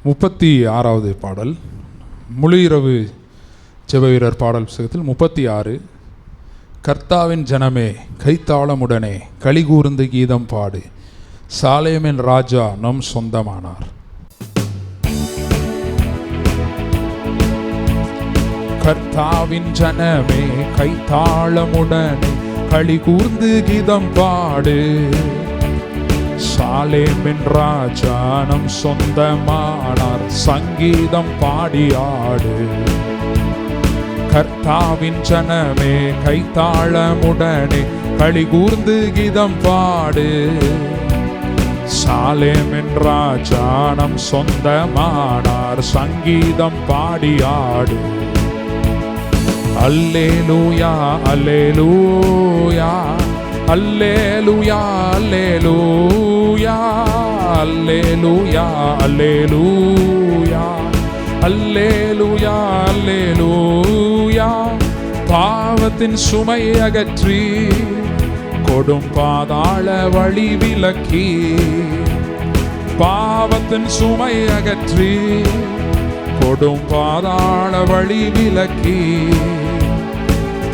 36வது பாடல், முழு இரவு ஜெப வீரர் பாடல் புத்தகத்தில் 36. கர்த்தாவின் ஜனமே கைத்தாளமுடனே களிகூர்ந்து கீதம் பாடு, சாலேமின் ராஜா நம் சொந்தமானார். கர்த்தாவின் ஜனமே கைத்தாளமுடனே களிகூர்ந்து கீதம் பாடு, சாலேமின் ராஜா நம் சொந்தமானார், சங்கீதம் பாடியாடு. கர்த்தாவின் ஜனமே கைத்தாளமுடனே களிகூர்ந்து கீதம் பாடு, சாலேமின் ராஜா நம் சொந்தமானார், சங்கீதம் பாடியாடு. அல்லேலூயா அல்லேலூயா அல்லேலூயா அல்லேலூயா அல்லேலூயா அல்லேலூயா அல்லேலூயா அல்லேலூயா. பாவத்தின் சுமை அகற்றி கொடும் பாதாள வழி விலக்கி, பாவத்தின் சுமை அகற்றி கொடும் பாதாள வழி விலக்கி,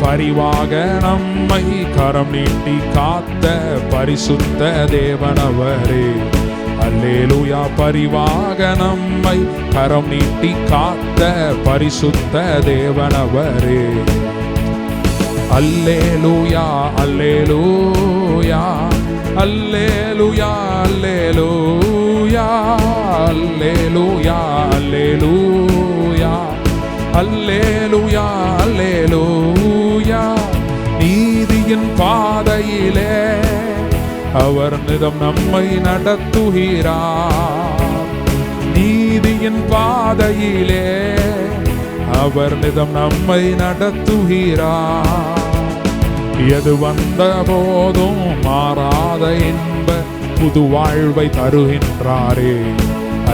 பரிவாக நம்மை கரம் நீட்டி காத்த பரிசுத்த தேவனவரே. அல்லேலூயா. பரிவாக நம்மை கரம் நீட்டி காத்த பரிசுத்த தேவனவரே. அல்லேலூயா அல்லேலூயா அல்லேலூயா அல்லேலூயா அல்லேலூயா அல்லேலூயா அல்லேலூயா அல்லேலூயா. நீதியின் பாதையிலே அவர் நிதம் நம்மை நடத்துகிறார், நீதியின் பாதையிலே அவர் நிதம் நம்மை நடத்துகிறார். எது வந்த போதும் மாறாத இன்ப புது வாழ்வை தருகின்றாரே.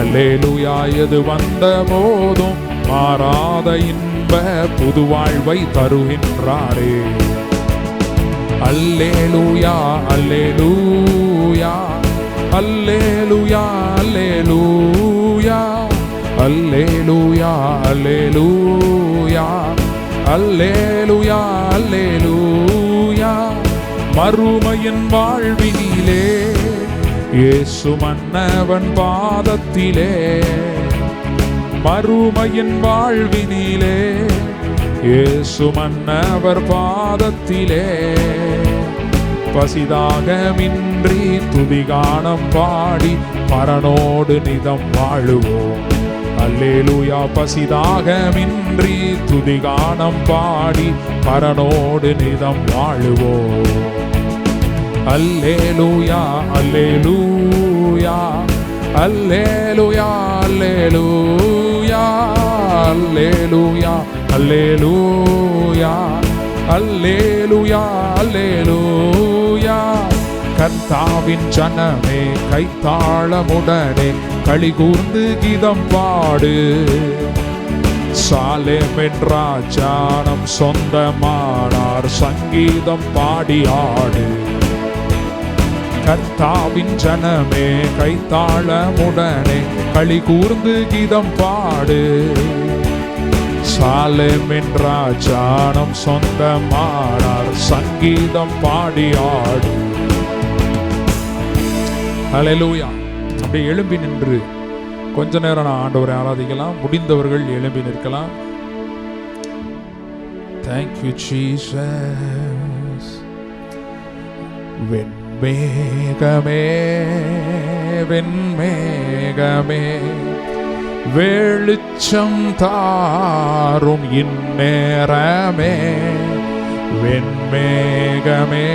அல்லேலூயா. எது வந்த போதும் மாறாத இன்ப புது வாழ்வை தருகின்றாரே. அல்லேலூயா அல்லேலூயா அல்லேலூயா அல்லேலூயா அல்லேலூயா அல்லேலூயா அல்லேலூயா அல்லேலூயா. மறுமையின் வாழ்வினிலே இயேசு மன்னவன் பாதத்திலே, மறுமையின் வாழ்வினிலே இயேசு மன்னவர் பாதத்திலே, பசிதாகமின்றி துதிகானம் பாடி பரனோடு நிதம் வாழுவோம். அல்லேலூயா. பசிதாகமின்றி துதிகானம் பாடி பரனோடு நிதம் வாழுவோம். அல்லேலூயா அல்லேலூயா அல்லேலூயா அல்லேலூயா அல்லேலூயா அல்லேலூயா அல்லேலூயா அல்லேலூயா. கர்த்தாவின் ஜனமே கைத்தாளமுடனே களிகூர்ந்து கீதம் பாடு, சாலேமின் ராஜா நம் சொந்தமானார், சங்கீதம் பாடியாடு. கர்த்தாவின் ஜனமே கைத்தாளமுடனே களிகூர்ந்து கீதம் பாடு, சாலேமின் ராஜா நம் சொந்தமானார், சங்கீதம் பாடியாடு. அல்லேலூயா. அப்படியே எழும்பி நின்று கொஞ்ச நேரம் நான் ஆண்டவரை ஆராதிக்கலாம். முடிந்தவர்கள் எழும்பி நிற்கலாம். Thank you Jesus. வெண்மேகமே வெண்மேகமே வெளிச்சம் தாரும் இந்நேரமே. வெண்மேகமே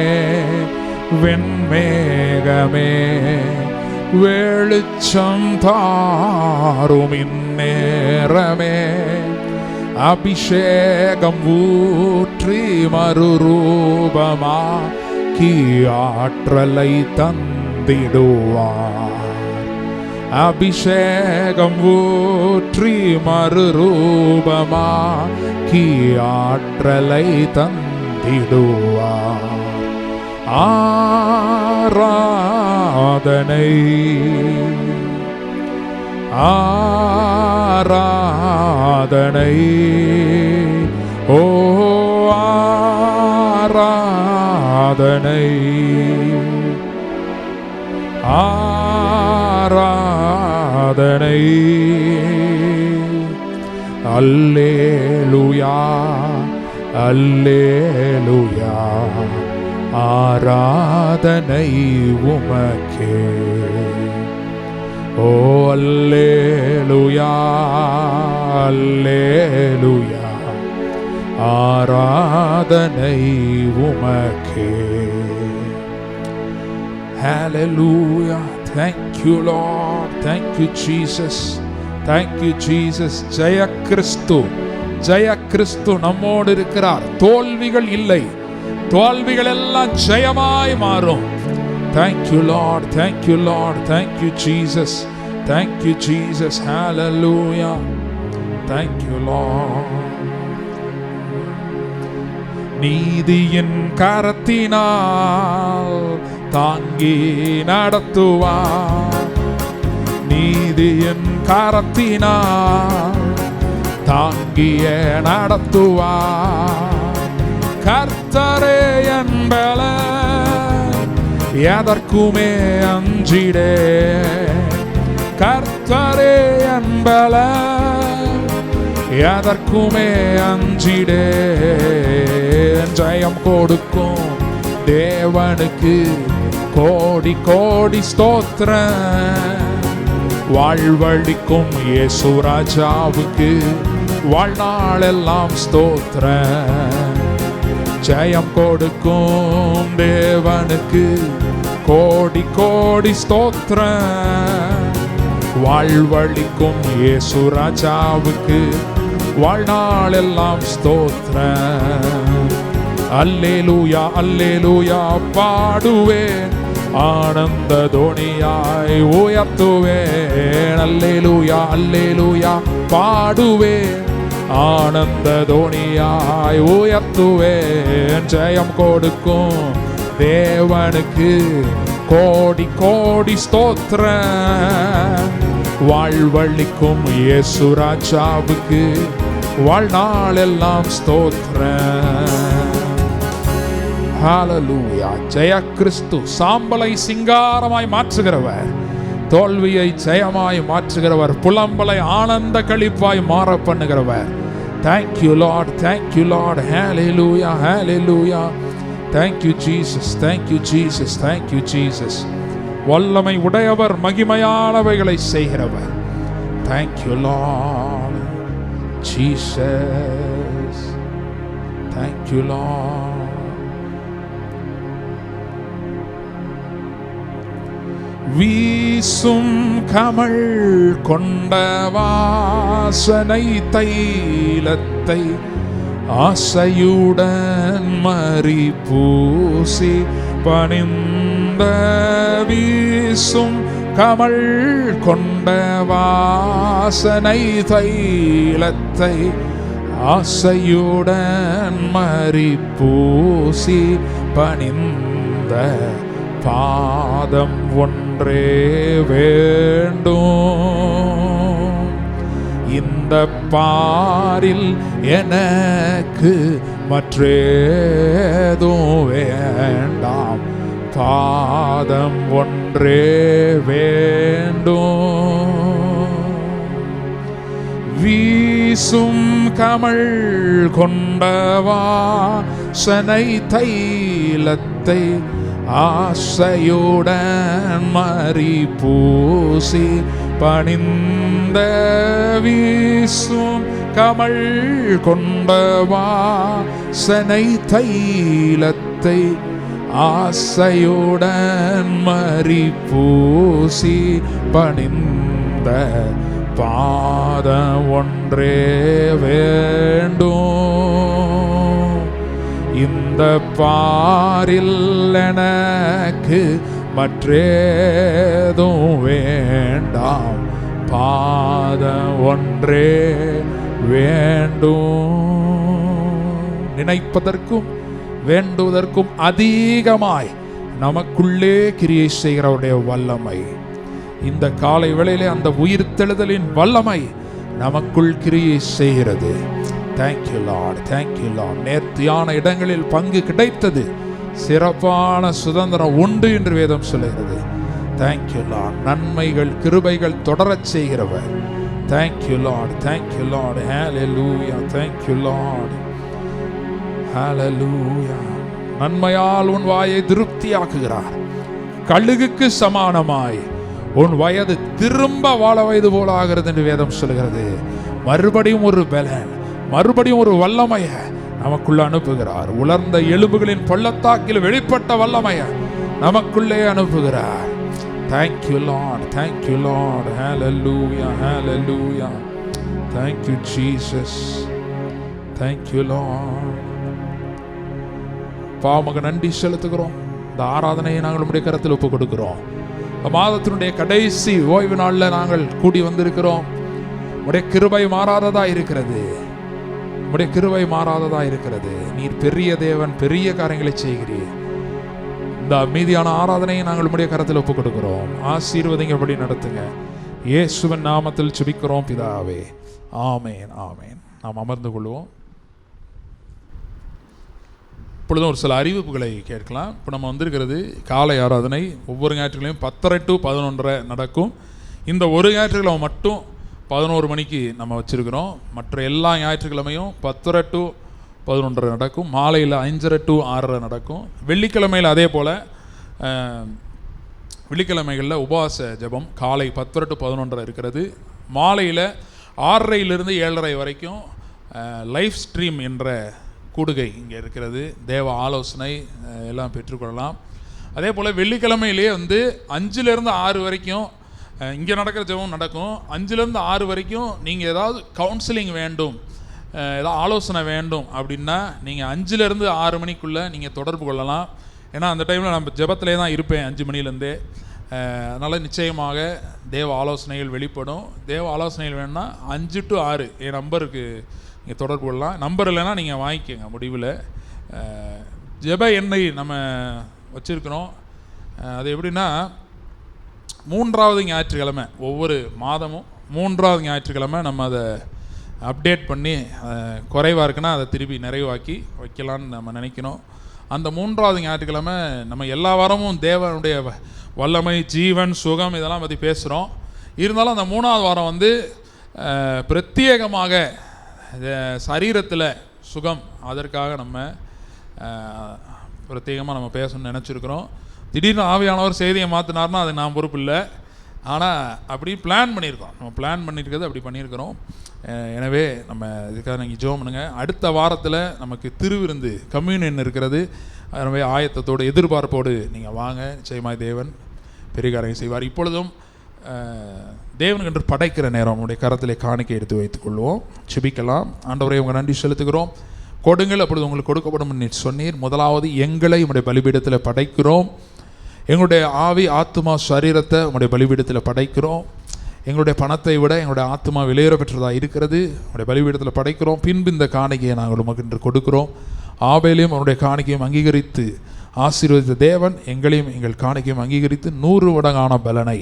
வெண்மேகமே வெளிச்சம் தாரும் இந்நேரமே. அபிஷேகம் ஊற்றி மறுரூபமாக்கி ஆற்றலை தந்திடுவார். அபிஷேகம் ஊற்றி மறுரூபமாக்கி ஆற்றலை தந்திடுவார். ஆராதனை ஆராதனை, ஓ ஆராதனை, ஆராதனை, அல்லேலூயா, அல்லேலூயா, ஆராதனை உமக்கே. ஓ அல்லேலூயா, அல்லேலூயா, ஆராதனை உமக்கே. Hallelujah. Thank you Lord. Thank you Jesus. Thank you Jesus. ஜெய கிறிஸ்து, ஜெய கிறிஸ்து நம்மோடு இருக்கிறார். தோல்விகள் இல்லை, தோல்விகள் எல்லாம் ஜெயமாய் மாறும். Thank you Lord. Thank you Lord. Thank you Jesus. Thank you Jesus. Hallelujah. Thank you Lord. நீதியின் கரத்தினால் தாங்கி நடத்துவார், நீதியின் கரத்தினால் தாங்கிய நடத்துவார். கர்த்தரே என்பலன், எதற்குமே அஞ்சிடே. கர்த்தரே என்பலன், எதற்குமே அஞ்சிடே. ஜெயம் கொடுக்கும் தேவனுக்கு கோடி கோடி ஸ்தோத்திரம். வாழ்வழிக்கும் இயேசு ராஜாவுக்கு வாழ்நாளெல்லாம் ஸ்தோத்திரம். ஜெயம் கொடுக்கும் தேவனுக்கு கோடி கோடி ஸ்தோத்திரம். வாழ்வழிக்கும் இயேசு ராஜாவுக்கு வாழ்நாளெல்லாம் ஸ்தோத்திரம். அல்லேலூயா, அல்லேலூயா பாடுவேன், ஆனந்த தோணியாய் உயர்த்துவேன். அல்லேலூயா, அல்லேலூயா பாடுவேன், ஆனந்த தோணியாய் உயர்த்துவேன். ஜெயம் கொடுக்கும் தேவனுக்கு கோடி கோடி ஸ்தோத்திரம். வாழ்வழிக்கும் இயேசு ராஜாவுக்கு வாழ்நாளெல்லாம் ஸ்தோத்திரம். ஹalleluya. ஜெய கிறிஸ்து சாம்பலை சிங்காரமாய் மாற்றுகிறவர், தோல்வியை ஜெயமாய் மாற்றுகிறவர், புலம்பலை ஆனந்த களிப்பாய் மாற பண்ணுகிறவர். Thank you Lord. Thank you Lord. Hallelujah. Hallelujah. Thank you Jesus. Thank you Jesus. Thank you Jesus. வல்லமை உடையவர், மகிமையானவைகளை செய்கிறவர். Thank you Lord Jesus. Thank you Lord. வீசும் கமல் கொண்ட வாசனை தைலத்தை ஆசையுடன் மறி பூசி பணிந்த, வீசும் கமல் கொண்ட வாசனை தைலத்தை ஆசையுடன் மறி பூசி பணிந்த பாதம் ஒன்றே வேண்டும். இந்த பாரில் எனக்கு மற்றேதும் வேண்டாம், பாதம் ஒன்றே வேண்டும். வீசும் கமல் கொண்ட வாசனை தைலத்தை ஆசையுடன் மறி பூசி பணிந்த, வீசும் கமல் கொண்ட வாசனை தைலத்தை ஆசையுடன் மறி பூசி பணிந்த பாதம் ஒன்றே வேண்டும். இந்த பாரில் எனக்கு மற்றேதும் வேண்டாம், பாதம் ஒன்றே வேண்டும். நினைப்பதற்கும் வேண்டுவதற்கும் அதிகமாய் நமக்குள்ளே கிரியை செய்கிறவருடைய வல்லமை, இந்த காலை வேளையிலே அந்த உயிர்த்தெழுதலின் வல்லமை நமக்குள் கிரியை செய்கிறது. Thank you Lord, thank you Lord. நேர்த்தியான இடங்களில் பங்கு கிடைத்தது, சிறப்பான சுதந்திரம் உண்டு என்று வேதம் சொல்லுகிறது. Thank you Lord. நன்மைகள் கிருபைகள் தொடரச் செய்கிறவர். Thank you Lord, thank you Lord. Hallelujah, thank you Lord, hallelujah. நன்மையால் உன் வாயை திருப்தியாக்குகிறார். கழுகுக்கு சமானமாய் உன் வயது திரும்ப வாழ வயது போல ஆகிறது என்று வேதம் சொல்கிறது. மறுபடியும் ஒரு பலன், மறுபடியும் ஒரு வல்லமைய நமக்குள்ள அனுப்புகிறார். உலர்ந்த எலும்புகளின் பள்ளத்தாக்கில் வெளிப்பட்ட வல்லமைய நமக்குள்ளே அனுப்புகிறார். Thank you Lord, thank you Lord, hallelujah, hallelujah. Thank you Jesus, thank you Lord. பாவமக நன்றி செலுத்துகிறோம். இந்த ஆராதனையை நாங்கள் உம்முடைய கரத்தில் ஒப்புக் கொடுக்கிறோம். மாதத்தினுடைய கடைசி ஓய்வு நாளில் நாங்கள் கூடி வந்திருக்கிறோம். உடைய கிருபை மாறாததா இருக்கிறது, உடைய கிருபை மாறாததா இருக்கிறது. நீர் பெரிய தேவன், பெரிய காரியங்களை செய்கிறீர். இந்த மீதியான ஆராதனையை நாங்கள் உம்முடைய கரத்தில் ஒப்புக் கொடுக்கிறோம். ஆசீர்வதிங்கபடி நடத்துங்க. இயேசுவின் நாமத்தில் ஜெபிக்கிறோம் பிதாவே, ஆமேன், ஆமேன். நாம் அமர்ந்து கொள்வோம். இப்பொழுதும் ஒரு சில அறிவிப்புகளை கேட்கலாம். இப்போ நம்ம வந்திருக்கிறது காலை ஆராதனை ஒவ்வொரு ஞாயிற்றுக்கிழமையும் 10:30 to 11:30 நடக்கும். இந்த ஒரு ஞாயிற்றுக்கிழமை மட்டும் 11 மணிக்கு நம்ம வச்சுருக்கிறோம். மற்ற எல்லா ஞாயிற்றுக்கிழமையும் 10:30 to 11:30 நடக்கும். மாலையில் 5:30 to 6:30 நடக்கும். வெள்ளிக்கிழமையில் அதே போல் வெள்ளிக்கிழமைகளில் உபவாச ஜெபம் காலை 10:30 to 11:30 இருக்கிறது. மாலையில் 6:30 7:30 வரைக்கும் லைவ் ஸ்ட்ரீம் என்ற கூடுகை இங்கே இருக்கிறது. தேவ ஆலோசனை எல்லாம் பெற்றுக்கொள்ளலாம். அதே போல் வெள்ளிக்கிழமையிலே 5 to 6 வரைக்கும் இங்கே நடக்கிற ஜெபம் நடக்கும். 5 to 6 வரைக்கும் நீங்கள் ஏதாவது கவுன்சிலிங் வேண்டும், ஏதாவது ஆலோசனை வேண்டும் அப்படின்னா நீங்கள் 5 to 6 மணிக்குள்ளே நீங்கள் தொடர்பு கொள்ளலாம். ஏன்னா அந்த டைமில் நம்ம ஜெபத்திலே தான் இருப்பேன் 5 மணிலேருந்தே. அதனால் நிச்சயமாக தேவ ஆலோசனைகள் வெளிப்படும். தேவ ஆலோசனைகள் வேணும்னா 5 to 6 என் நம்பருக்கு நீங்கள் தொடர்பு கொள்ளலாம். நம்பர் இல்லைன்னா நீங்கள் வாங்கிக்கோங்க முடிவில். ஜெப எண்ணை நம்ம வச்சுருக்கிறோம். அது எப்படின்னா 3வது ஞாயிற்றுக்கிழமை, ஒவ்வொரு மாதமும் 3வது ஞாயிற்றுக்கிழமை நம்ம அதை அப்டேட் பண்ணி குறைவாக இருக்குன்னா அதை திருப்பி நிறைவாக்கி வைக்கலான்னு நம்ம நினைக்கணும். அந்த 3வது ஞாயிற்றுக்கிழமை நம்ம எல்லா வாரமும் தேவனுடைய வல்லமை, ஜீவன், சுகம் இதெல்லாம் பற்றி பேசுகிறோம். இருந்தாலும் அந்த 3வது வாரம் பிரத்யேகமாக சரீரத்தில் சுகம், அதற்காக நம்ம பிரத்யேகமாக நம்ம பேசணும்னு நினச்சிருக்கிறோம். திடீர்னு ஆவியானவர் செய்தியை மாற்றினார்னா அது நான் பொறுப்பு இல்லை. ஆனால் அப்படி பிளான் பண்ணியிருக்கோம், நம்ம பிளான் பண்ணியிருக்கிறது அப்படி பண்ணியிருக்கிறோம். எனவே நம்ம இதுக்காக நீங்கள் ஜெபம் பண்ணுங்க. அடுத்த வாரத்தில் நமக்கு திருவிருந்து கம்யூனியன் இருக்கிறது. எனவே ஆயத்தத்தோடு எதிர்பார்ப்போடு நீங்கள் வாங்க. நிச்சயமாய் தேவன் பெரிய காரியம் செய்வார். இப்பொழுதும் தேவனுக்கு என்று படைக்கிற நேரம் நம்முடைய கரத்திலே காணிக்கை எடுத்து வைத்துக் கொள்வோம். செபிக்கலாம். ஆண்டவரே உங்கள் நன்றி செலுத்துகிறோம். கொடுங்கள், அப்பொழுது உங்களுக்கு கொடுக்கப்படும் நீர் சொன்னீர். முதலாவது எங்களை உங்களுடைய பலிபீடத்தில் படைக்கிறோம். எங்களுடைய ஆவி, ஆத்மா, சரீரத்தை உங்களுடைய பலிபீடத்தில் படைக்கிறோம். எங்களுடைய பணத்தை விட எங்களுடைய ஆத்மா விலையேற பெற்றதாக இருக்கிறது. உங்களுடைய பலிபீடத்தில் படைக்கிறோம். பின்பு இந்த காணிக்கையை நாங்கள் உமக்கு இன்று கொடுக்கிறோம். ஆபேலையும் அவனுடைய காணிக்கையும் அங்கீகரித்து ஆசீர்வதித்த தேவன் எங்களையும் எங்கள் காணிக்கையும் அங்கீகரித்து 100 மடங்கான பலனை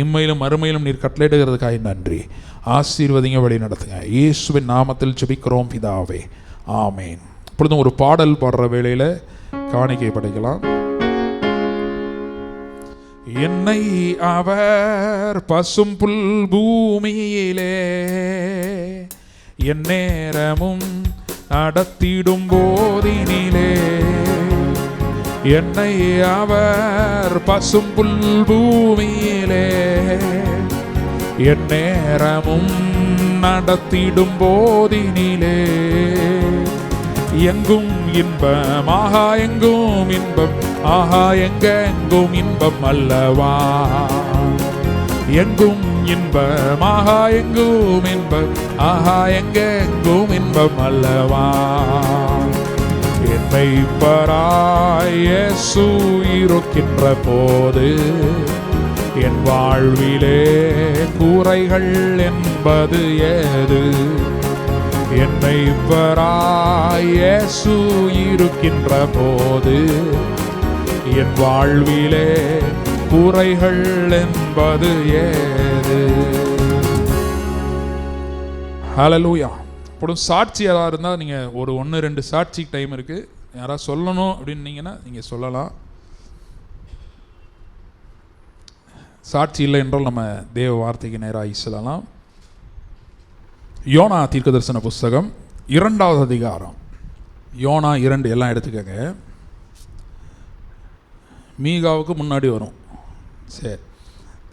இம்மையிலும் மறுமையிலும் நீர் கட்டளையிடுகிறதுக்காக நன்றி. ஆசீர்வதிங்க, வழி நடத்துங்க. இயேசுவின் நாமத்தில் ஜெபிக்கிறோம் பிதாவே, ஆமேன். இப்பொழுதும் ஒரு பாடல் பாடுற வேளையில் காணிக்கை படைக்கலாம். என்னை அவர் பசும் புல் பூமியிலே என் நேரமும் நடத்திடும் போதினிலே, என்னை அவர் பசும் புல் பூமியிலே என் நேரமும் நடத்திடும் போதினிலே, எங்கும் இன்பம், ஆஹா எங்கும் இன்பம், ஆஹா எங்கும் இன்பம் அல்லவா, எங்கும் இன்பம், ஆஹா எங்கும் இன்பம், ஆஹா எங்கும் இன்பம் அல்லவா. என்னை பராய் இயேசு இருக்கின்ற போது என் வாழ்விலே குறைகள் என்பது ஏது? என்னை பராய் இயேசு இருக்கின்ற போது என் வாழ்விலே குறைகள் என்பது ஏது? ஹல்லேலூயா. இப்போ சாட்சி யாராக இருந்தால் நீங்கள் ஒரு 1-2 சாட்சிக்கு டைம் இருக்குது. யாராவது சொல்லணும் அப்படின்னீங்கன்னா நீங்கள் சொல்லலாம். சாட்சி இல்லை என்றால் நம்ம தேவ வார்த்தைக்கு நேராக சொல்லலாம். யோனா தீர்க்கதரிசன புஸ்தகம் 2வது அதிகாரம். யோனா 2 எல்லாம் எடுத்துக்கங்க. மீகாவுக்கு முன்னாடி வரும். சரி,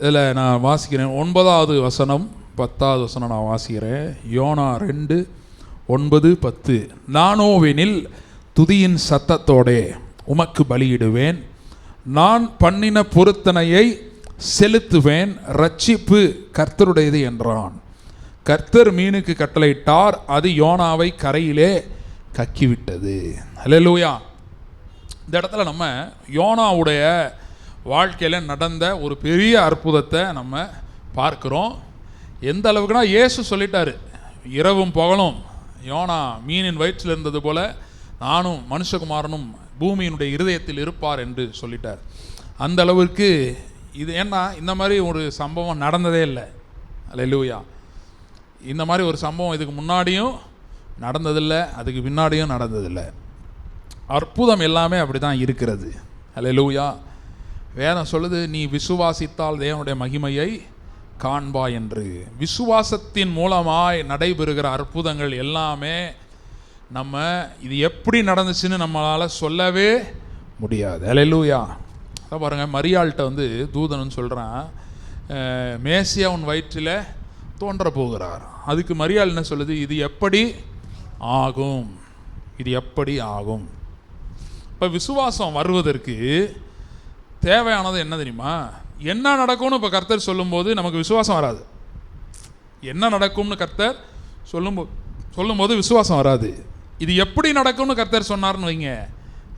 இதில் நான் வாசிக்கிறேன். 9வது வசனம் 10வது வசனம் நான் வாசிக்கிறேன். யோனா 2:9-10. நானோவெனில் துதியின் சத்தத்தோடே உமக்கு பலியிடுவேன், நான் பண்ணின பொருத்தனையை செலுத்துவேன், ரட்சிப்பு கர்த்தருடையது என்றான். கர்த்தர் மீனுக்கு கட்டளையிட்டார், அது யோனாவை கரையிலே கக்கிவிட்டது. ஹல்லேலூயா. இந்த இடத்துல நம்ம யோனாவுடைய வாழ்க்கையில் நடந்த ஒரு பெரிய அற்புதத்தை நம்ம பார்க்குறோம். எந்த அளவுக்குனா, இயேசு சொல்லிட்டாரு, இரவும் பகலும் யோனா மீனின் வயிற்றில் இருந்தது போல நானும் மனுஷகுமாரனும் பூமியினுடைய இருதயத்தில் இருப்பார் என்று சொல்லிட்டார். அந்த அளவுக்கு இது. ஏன்னா இந்த மாதிரி ஒரு சம்பவம் நடந்ததே இல்லை. ஹல்லேலூயா. இந்த மாதிரி ஒரு சம்பவம் இதுக்கு முன்னாடியும் நடந்ததில்லை, அதுக்கு பின்னாடியும் நடந்ததில்லை. அற்புதம் எல்லாமே அப்படி தான் இருக்கிறது. ஹல்லேலூயா. வேதம் சொல்லுது, நீ விசுவாசித்தால் தேவனுடைய மகிமையை காண்பா என்று. விசுவாசத்தின் மூலமாய் நடைபெறுகிற அற்புதங்கள் எல்லாமே நம்ம இது எப்படி நடந்துச்சுன்னு நம்மளால் சொல்லவே முடியாது. ஹல்லேலூயா. அதான் பாருங்கள், மரியாள்கிட்ட தூதனன்னு சொல்கிறான், மேசியா உன் வயிற்றில் தோன்ற போகிறார். அதுக்கு மரியாள் என்ன சொல்லுது? இது எப்படி ஆகும்? இது எப்படி ஆகும்? இப்போ விசுவாசம் வருவதற்கு தேவையானது என்ன தெரியுமா? என்ன நடக்கும்னு இப்போ கர்த்தர் சொல்லும்போது நமக்கு விசுவாசம் வராது. என்ன நடக்கும்னு கர்த்தர் சொல்லும்போது விசுவாசம் வராது. இது எப்படி நடக்கும்னு கர்த்தர் சொன்னார்னு வைங்க,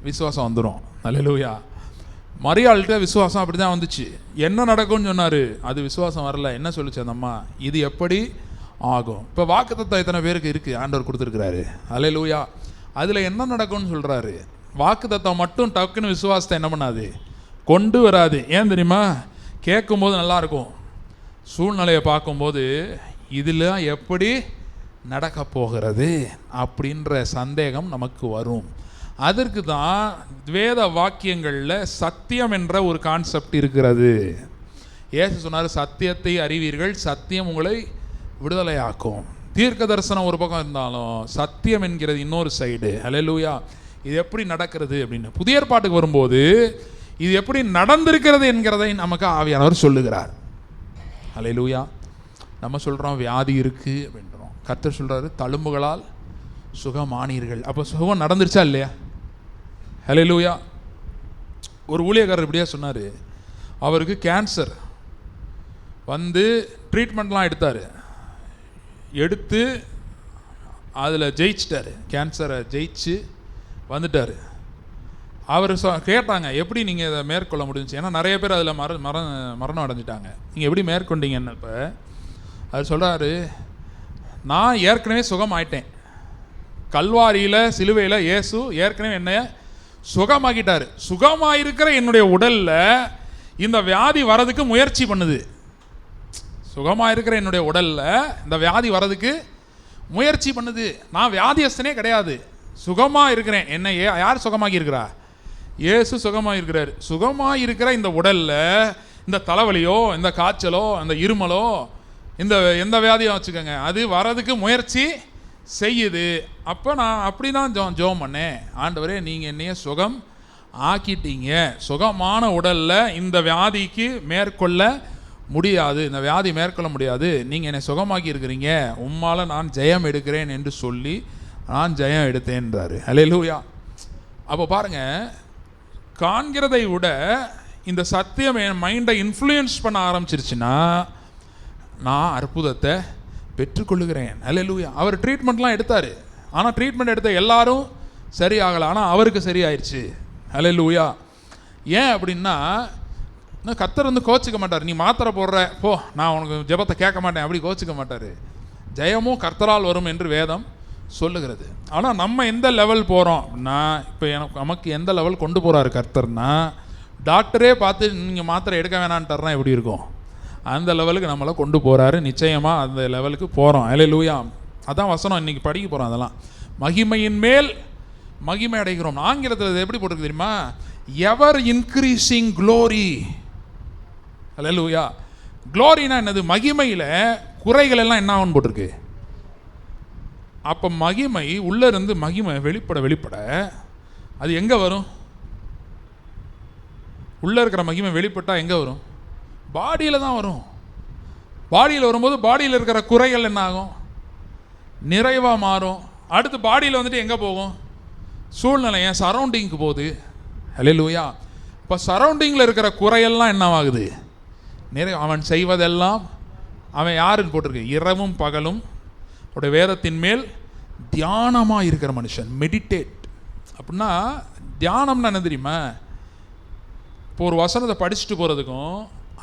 விசுவாசம் வந்துடும். ஹல்லேலூயா. மரியாள்கிட்ட விசுவாசம் அப்படி தான் வந்துச்சு. என்ன நடக்கும்னு சொன்னார், அது விசுவாசம் வரல. என்ன சொல்லிச்சு அந்த அம்மா? இது எப்படி ஆகும்? இப்போ வாக்குத்தத்தம் எத்தனை பேருக்கு இருக்குது? ஆண்டவர் கொடுத்துருக்கிறாரு. ஹல்லேலூயா. அதில் என்ன நடக்கும்னு சொல்கிறாரு. வாக்குத்தத்தம் மட்டும் டக்குன்னு விசுவாசத்தை என்ன பண்ணாது, கொண்டு வராது. ஏன் தெரியுமா? கேட்கும்போது நல்லாயிருக்கும், சூழ்நிலையை பார்க்கும்போது இதில் எப்படி நடக்க போகிறது அப்படின்ற சந்தேகம் நமக்கு வரும். அதற்கு தான் வேத வாக்கியங்களில் சத்தியம் என்ற ஒரு கான்செப்ட் இருக்கிறது. இயேசு சொன்னார், சத்தியத்தை அறிவீர்கள், சத்தியம் உங்களை விடுதலையாக்கும். தீர்க்க தரிசனம் ஒரு பக்கம் இருந்தாலும் சத்தியம் என்கிறது இன்னொரு சைடு. ஹல்லேலூயா. இது எப்படி நடக்கிறது அப்படின்னு புதிய ஏற்பாட்டுக்கு வரும்போது இது எப்படி நடந்திருக்கிறது என்கிறதை நமக்கு ஆவியானவர் சொல்லுகிறார். ஹல்லேலூயா. நம்ம சொல்கிறோம் வியாதி இருக்குது அப்படின்றோம். கர்த்தர் சொல்கிறாரு, தழும்புகளால் சுகமானீர்கள். அப்போ சுகம் நடந்துருச்சா இல்லையா? ஹல்லேலூயா. ஒரு ஊழியக்காரர் இப்படியா சொன்னார், அவருக்கு கேன்சர் ட்ரீட்மெண்ட்லாம் எடுத்து அதில் ஜெயிச்சிட்டார். கேன்சரை ஜெயிச்சு வந்துட்டார். அவர் கேட்டாங்க, எப்படி நீங்கள் இதை மேற்கொள்ள முடிஞ்சிச்சு? ஏன்னா நிறைய பேர் அதில் மரணம் அடைஞ்சிட்டாங்க. நீங்கள் எப்படி மேற்கொண்டீங்கன்னு. இப்போ அது சொல்கிறாரு, நான் ஏற்கனவே சுகம் ஆயிட்டேன். கல்வாரியில் சிலுவையில் இயேசு ஏற்கனவே என்னை சுகமாக்கிட்டார். சுகமாயிருக்கிற என்னுடைய உடலில் இந்த வியாதி வரதுக்கு முயற்சி பண்ணுது. சுகமாயிருக்கிற என்னுடைய உடலில் இந்த வியாதி வரதுக்கு முயற்சி பண்ணுது. நான் வியாதியஸ்தனே கிடையாது, சுகமாக இருக்கிறேன். என்னை யார் சுகமாக்கி இருக்கிறா? இயேசு சுகமாக இருக்கிறார். சுகமாக இருக்கிற இந்த உடலில் இந்த தலைவலியோ, இந்த காய்ச்சலோ, இந்த இருமலோ, இந்த எந்த வியாதியோ வச்சுக்கோங்க, அது வரதுக்கு முயற்சி செய்யுது. அப்போ நான் அப்படி தான் ஜெபம் பண்ணேன், ஆண்டவரே நீங்கள் என்னைய சுகம் ஆக்கிட்டீங்க. சுகமான உடலில் இந்த வியாதிக்கு மேற்கொள்ள முடியாது, இந்த வியாதி மேற்கொள்ள முடியாது, நீங்கள் என்னை சுகமாக்கி இருக்கிறீங்க, உம்மால் நான் ஜெயம் எடுக்கிறேன் என்று சொல்லி நான் ஜெயம் எடுத்தேன்றாரு. ஹல்லேலூயா. அப்போ பாருங்கள், காண்கிறதை விட இந்த சத்தியம் என் மைண்டை இன்ஃப்ளூயன்ஸ் பண்ண ஆரம்பிச்சிருச்சுன்னா நான் அற்புதத்தை பெற்றுக்கொள்ளுகிறேன். ஹல்லேலூயா. அவர் ட்ரீட்மெண்ட்லாம் எடுத்தார், ஆனால் ட்ரீட்மெண்ட் எடுத்த எல்லாரும் சரியாகலை, ஆனால் அவருக்கு சரியாயிடுச்சு. ஹல்லேலூயா. ஏன் அப்படின்னா, கர்த்தர் கோச்சிக்க மாட்டார். நீ மாத்திரை போடுற போ, நான் உனக்கு ஜெபத்தை கேட்க மாட்டேன் அப்படி கோச்சிக்க மாட்டார். ஜெயமும் கர்த்தரால் வரும் என்று வேதம் சொல்லுகிறது. ஆனால் நம்ம எந்த லெவல் போகிறோம் அப்படின்னா, இப்போ நமக்கு எந்த லெவல் கொண்டு போகிறாரு கர்த்தர்னா, டாக்டரே பார்த்து நீங்கள் மாத்திரை எடுக்க வேணான்ட்டாருனா எப்படி இருக்கும்? அந்த லெவலுக்கு நம்மளை கொண்டு போகிறாரு. நிச்சயமாக அந்த லெவலுக்கு போகிறோம். அல்லேலூயா. அதான் வசனம் இன்றைக்கி படிக்க போகிறோம். அதெல்லாம் மகிமையின் மேல் மகிமை அடைகிறோம். ஆங்கிலத்தில் எப்படி போட்டிருக்கு தெரியுமா? எவர் இன்க்ரீசிங் க்ளோரி. அல்லேலூயா. க்ளோரினா என்னது? மகிமையில் குறைகள் எல்லாம் என்ன ஆகும்னு போட்டிருக்கு. அப்போ மகிமை உள்ளே இருந்து மகிமை வெளிப்பட அது எங்கே வரும்? உள்ளே இருக்கிற மகிமை வெளிப்பட்டால் எங்கே வரும்? பாடியில் தான் வரும். பாடியில் வரும்போது பாடியில் இருக்கிற குறைகள் என்ன ஆகும்? நிறைவாக மாறும். அடுத்து பாடியில் வந்துட்டு எங்கே போகும்? சூழ்நிலை என் சரௌண்டிங்க்கு போகுது. அல்லேலூயா. இப்போ சரௌண்டிங்கில் இருக்கிற குறையெல்லாம் என்னவாகுது? அவன் செய்வதெல்லாம் அவன் யாருன்னு போட்டிருக்கு? இரவும் பகலும் அவருடைய வேதத்தின் மேல் தியானமாக இருக்கிற மனுஷன். மெடிடேட் அப்படின்னா தியானம்னா என்ன தெரியுமா? இப்போ ஒரு வசனத்தை படிச்சுட்டு போகிறதுக்கும்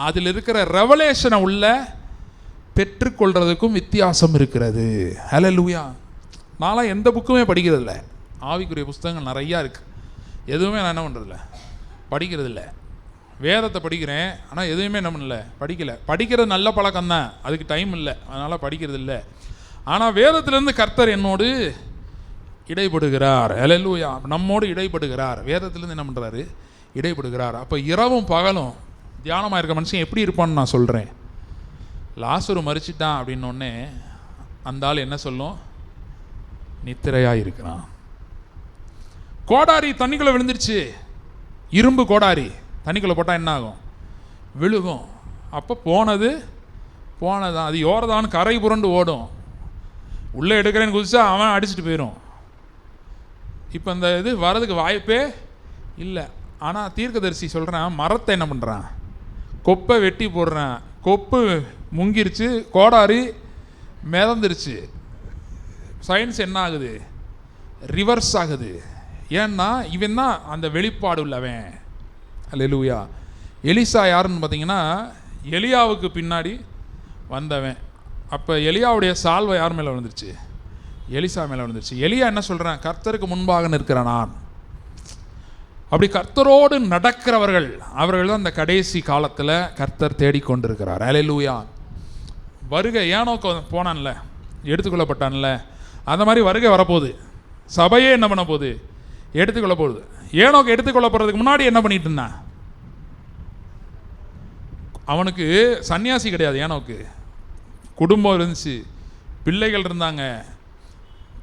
அதில் இருக்கிற ரெவலேஷனை உள்ள பெற்றுக்கொள்கிறதுக்கும் வித்தியாசம் இருக்கிறது. ஹல்லேலூயா. நான்லாம் எந்த புக்குமே படிக்கிறதில்ல. ஆவிக்குரிய புஸ்தகங்கள் நிறையா இருக்குது. எதுவுமே நான் என்ன பண்ணுறதில்ல, படிக்கிறதில்ல. வேதத்தை படிக்கிறேன், ஆனால் எதுவுமே என்ன பண்ணல, படிக்கலை. படிக்கிறது நல்ல பழக்கம்தான், அதுக்கு டைம் இல்லை, அதனால் படிக்கிறது இல்லை. ஆனால் வேதத்திலேருந்து கர்த்தர் என்னோடு இடைப்படுகிறார். ஹல்லேலூயா. நம்மோடு இடைப்படுகிறார். வேதத்திலேருந்து என்ன பண்ணுறாரு? இடைப்படுகிறார். அப்போ இரவும் பகலும் தியானமாக இருக்க மனுஷன் எப்படி இருப்பான்னு நான் சொல்கிறேன். லாசரு மரிச்சிட்டான் அப்படின்னோடனே அந்த ஆள் என்ன சொல்லும்? நித்திரையாக இருக்கிறான். கோடாரி தண்ணிக்குள்ளே விழுந்துருச்சு. இரும்பு கோடாரி தண்ணிக்குள்ளே போட்டால் என்ன ஆகும்? விழுகும். அப்போ போனதான் அது யோர்தான் கரை புரண்டு ஓடும். உள்ளே எடுக்கிறேன்னு குதிச்சா அவன் அடிச்சுட்டு போயிடும். இப்போ இந்த இது வரதுக்கு வாய்ப்பே இல்லை. ஆனால் தீர்க்கதரிசி சொல்கிறான், மரத்தை என்ன பண்ணுறான்? கொப்பை வெட்டி போடுறான். கொப்பு முங்கிருச்சு, கோடாரி மிதந்துருச்சு. சயின்ஸ் என்ன ஆகுது? ரிவர்ஸ் ஆகுது. ஏன்னா இவன் தான் அந்த வெளிப்பாடு உள்ளவன். அல்லேலூயா. எலிசா யாருன்னு பார்த்தீங்கன்னா எலியாவுக்கு பின்னாடி வந்தவன். அப்போ எலியாவுடைய சால்வை யார் மேலே விழுந்துருச்சு? எலிசா மேலே விழுந்துருச்சு. எலியா என்ன சொல்கிறான்? கர்த்தருக்கு முன்பாக நிற்கிறேன் நான். அப்படி கர்த்தரோடு நடக்கிறவர்கள், அவர்கள் தான் இந்த கடைசி காலத்தில் கர்த்தர் தேடிக்கொண்டிருக்கிறார். அல்லேலூயா. வருகை ஏனோக்கு போனான்ல, எடுத்துக்கொள்ளப்பட்டான்ல, அந்த மாதிரி வருகை வரப்போகுது. சபையே என்ன பண்ண போகுது? எடுத்துக்கொள்ள போகுது. ஏனோக்கு எடுத்துக்கொள்ளப்படுறதுக்கு முன்னாடி என்ன பண்ணிட்டு இருந்தான்? அவனுக்கு சன்னியாசி கிடையாது. ஏனோக்கு குடும்பம் இருந்துச்சு, பிள்ளைகள் இருந்தாங்க.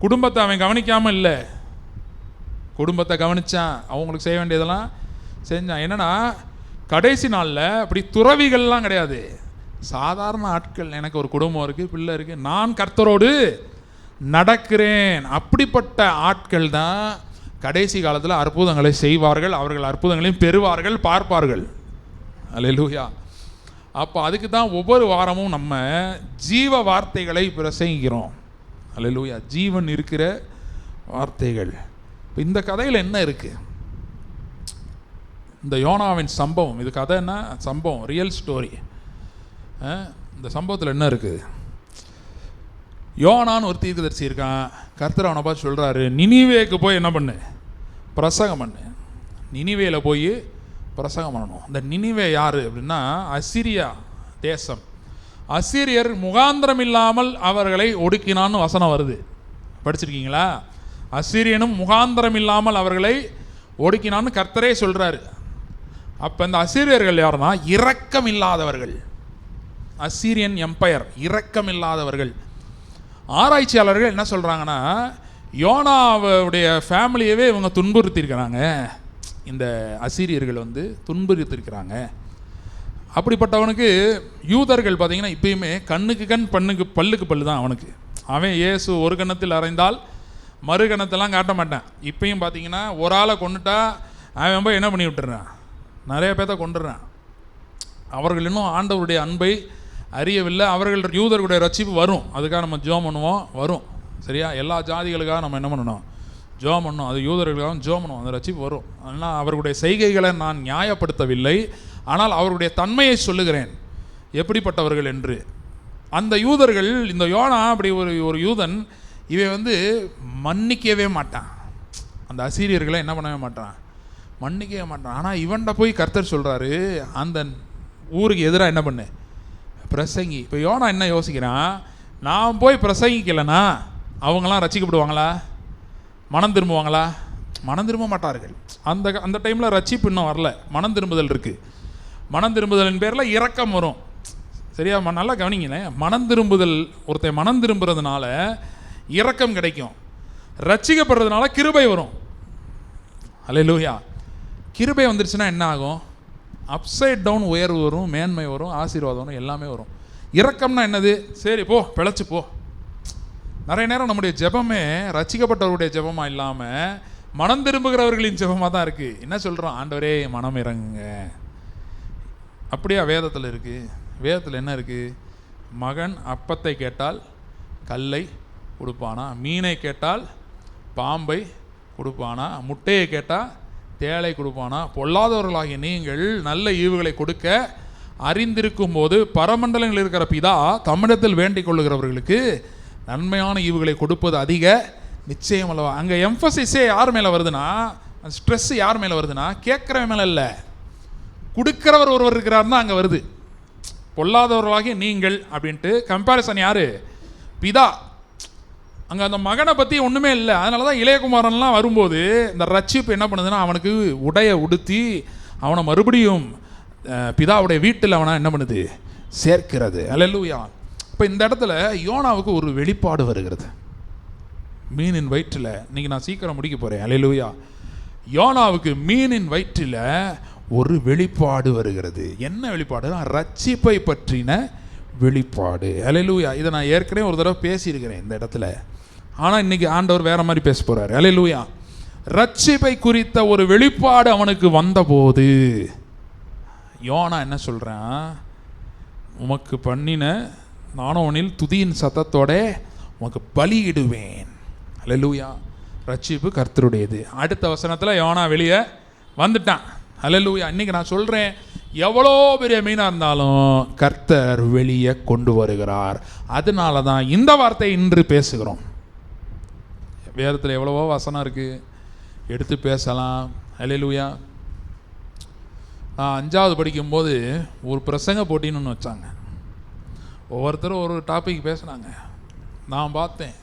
குடும்பத்தை அவன் கவனிக்காமல் இல்லை, குடும்பத்தை கவனித்தான். அவங்களுக்கு செய்ய வேண்டியதெல்லாம் செஞ்சான். என்னென்னா கடைசி நாளில் அப்படி துறவிகள்லாம் கிடையாது, சாதாரண ஆட்கள். எனக்கு ஒரு குடும்பம் இருக்குது, பிள்ளை இருக்குது, நான் கர்த்தரோடு நடக்கிறேன். அப்படிப்பட்ட ஆட்கள் தான் கடைசி காலத்தில் அற்புதங்களை செய்வார்கள். அவர்கள் அற்புதங்களையும் பெறுவார்கள், பார்ப்பார்கள். அல்லேலூயா. அப்போ அதுக்கு தான் ஒவ்வொரு வாரமும் நம்ம ஜீவ வார்த்தைகளை பிரசங்கிக்கிறோம். அல்லேலூயா. ஜீவன் இருக்கிற வார்த்தைகள். இப்போ இந்த கதையில் என்ன இருக்குது? இந்த யோனாவின் சம்பவம், இது கதைன்னா சம்பவம், ரியல் ஸ்டோரி. இந்த சம்பவத்தில் என்ன இருக்குது? யோனான்னு ஒரு தீர்க்கதரிசி இருக்கான். கர்த்தர் அவனை பார்த்து சொல்கிறாரு, நினிவேக்கு போய் என்ன பண்ணு? பிரசங்கம் பண்ணு. நினிவேயில் போய் பிரசங்கம் பண்ணணும். இந்த நினிவே யார் அப்படின்னா அசிரியா தேசம். அசிரியர் முகாந்திரம் இல்லாமல் அவர்களை ஒடுக்கினான்னு வசனம் வருது, படிச்சிருக்கீங்களா? அசிரியனும் முகாந்திரம் இல்லாமல் அவர்களை ஒடுக்கினான்னு கர்த்தரே சொல்கிறாரு. அப்போ இந்த அசிரியர்கள் யாருன்னா இரக்கம் இல்லாதவர்கள். அசிரியன் எம்பையர், இரக்கம் இல்லாதவர்கள். ஆராய்ச்சியாளர்கள் என்ன சொல்கிறாங்கன்னா, யோனாவுடைய ஃபேமிலியவே இவங்க துன்புறுத்தியிருக்கிறாங்க. இந்த அசீரியர்கள் துன்புறுத்தியிருக்கிறாங்க. அப்படிப்பட்டவனுக்கு யூதர்கள் பார்த்திங்கன்னா இப்பயுமே கண்ணுக்கு கண் பல்லுக்கு பல்லு தான் அவனுக்கு. அவன் இயேசு ஒரு கணத்தில் அறைந்தால் மறு கணத்தெல்லாம் காட்ட மாட்டான். இப்பயும் பார்த்திங்கன்னா ஒரு ஆளை கொண்டுட்டா அவன் போய் என்ன பண்ணி விட்டுறான்? நிறைய பேர்த்த கொண்டுடுறான். அவர்கள் இன்னும் ஆண்டவருடைய அன்பை அறியவில்லை. அவர்கள் யூதர்களுடைய ரட்சிப்பு வரும், அதுக்காக நம்ம ஜெபம் பண்ணுவோம், வரும். சரியா? எல்லா ஜாதிகளுக்காக நம்ம என்ன பண்ணணும்? ஜெபம் பண்ணணும். அது யூதர்களுக்காக ஜெபம் பண்ணுவோம், அந்த ரட்சிப்பு வரும். ஆனால் அவர்களுடைய செய்கைகளை நான் நியாயப்படுத்தவில்லை, ஆனால் அவருடைய தன்மையை சொல்லுகிறேன் எப்படிப்பட்டவர்கள் என்று. அந்த யூதர்கள், இந்த யோனா அப்படி ஒரு யூதன், இவன் மன்னிக்கவே மாட்டான். அந்த அசீரியர்களை என்ன பண்ணவே மாட்டான்? மன்னிக்கவே மாட்டான். ஆனால் இவன்கிட்ட போய் கர்த்தர் சொல்கிறாரு, அந்த ஊருக்கு எதிராக என்ன பண்ணு, பிரசங்கி. இப்போ யோனா என்ன யோசிக்கிறான், நான் போய் பிரசங்கிக்கலைன்னா அவங்களாம் ரட்சிக்கப்படுவாங்களா, மனம் திரும்புவாங்களா? மனம் திரும்ப மாட்டார்கள். அந்த டைமில் ரட்சிப்பு இன்னும் வரல, மனம் திரும்புதல் இருக்குது. மனம் திரும்புதலின் பேரில் இரக்கம் வரும். சரியா? நல்லா கவனிங்களேன். மனம் திரும்புதல், ஒருத்தன் மனம் திரும்புறதுனால இரக்கம் கிடைக்கும். ரட்சிக்கப்படுறதுனால கிருபை வரும். அல்லேலூயா. கிருபை வந்துருச்சுன்னா என்ன ஆகும்? அப்சைட் டவுன் உயர்வு வரும், மேன்மை வரும், ஆசீர்வாதம் வரும், எல்லாமே வரும். இரக்கம்னா என்னது? சரி போ, பிழைச்சி போ. நிறைய நேரம் நம்முடைய ஜெபமே ரட்சிக்கப்பட்டவருடைய ஜெபமாக இல்லாமல் மனம் திரும்புகிறவர்களின் ஜெபமாக தான் இருக்குது. என்ன சொல்கிறோம்? ஆண்டவரே மனம் இறங்குங்க. அப்படியா வேதத்தில் இருக்குது? வேதத்தில் என்ன இருக்குது? மகன் அப்பத்தை கேட்டால் கல்லை கொடுப்பானா? மீனை கேட்டால் பாம்பை கொடுப்பானா? முட்டையை கேட்டால் தேளை கொடுப்பானா? பொல்லாதவர்களாகிய நீங்கள் நல்ல ஈவுகளை கொடுக்க அறிந்திருக்கும் போது பரமண்டலங்களில் இருக்கிற பிதா தம்மிடத்தில் வேண்டிக் கொள்ளுகிறவர்களுக்கு நன்மையான ஈவுகளை கொடுப்பது அதிக நிச்சயம் அல்லவா? அங்கே எம்ஃபசிஸே யார் மேலே வருதுன்னா, ஸ்ட்ரெஸ் யார் மேலே வருதுன்னா, கேட்குறவன் மேலே இல்லை, கொடுக்கிறவர் ஒருவர் இருக்கிறாருன்னா அங்கே வருது. பொல்லாதவர்களாகிய நீங்கள் அப்படின்ட்டு கம்பேரிசன் யார்? பிதா. அங்கே அந்த மகனை பற்றி ஒன்றுமே இல்லை. அதனால தான் இளையகுமாரன்லாம் வரும்போது இந்த ரட்சிப்பு என்ன பண்ணுதுன்னா, அவனுக்கு உடைய உடுத்தி அவனை மறுபடியும் பிதாவுடைய வீட்டில் அவனை என்ன பண்ணுது? சேர்க்கிறது. அல்லேலூயா. இப்போ இந்த இடத்துல யோனாவுக்கு ஒரு வெளிப்பாடு வருகிறது. மீனின் வயிற்றில், இன்னைக்கு நான் சீக்கிரம் முடிக்க போகிறேன். அல்லேலூயா. யோனாவுக்கு மீனின் வயிற்றில் ஒரு வெளிப்பாடு வருகிறது. என்ன வெளிப்பாடு? ரட்சிப்பை பற்றின வெளிப்பாடு. அல்லேலூயா. இதை நான் ஏற்கனவே ஒரு தடவை பேசியிருக்கிறேன் இந்த இடத்துல. ஆனால் இன்னைக்கு ஆண்டவர் வேற மாதிரி பேச போகிறார். அல்லேலூயா. ரட்சிப்பை குறித்த ஒரு வெளிப்பாடு அவனுக்கு வந்தபோது யோனா என்ன சொல்கிறான்? உமக்கு பண்ணின நானோனில் துதியின் சத்தத்தோட உமக்கு பலியிடுவேன். அல்லேலூயா. ரட்சிப்பு கர்த்தருடையது. அடுத்த வசனத்தில் யோனா வெளியே வந்துட்டான். அல்லேலூயா. இன்றைக்கி நான் சொல்கிறேன், எவ்வளோ பெரிய மீனாக இருந்தாலும் கர்த்தர் வெளியே கொண்டு வருகிறார். அதனால தான் இந்த வார்த்தையை இன்று பேசுகிறோம். வேதத்தில் எவ்வளவோ வசனம் இருக்குது, எடுத்து பேசலாம். அல்லேலூயா. நான் 5வது படிக்கும்போது ஒரு பிரசங்க போட்டின்னு ஒன்று வச்சாங்க. ஒவ்வொருத்தரும் ஒரு டாபிக் பேசுனாங்க. நான் பார்த்தேன்,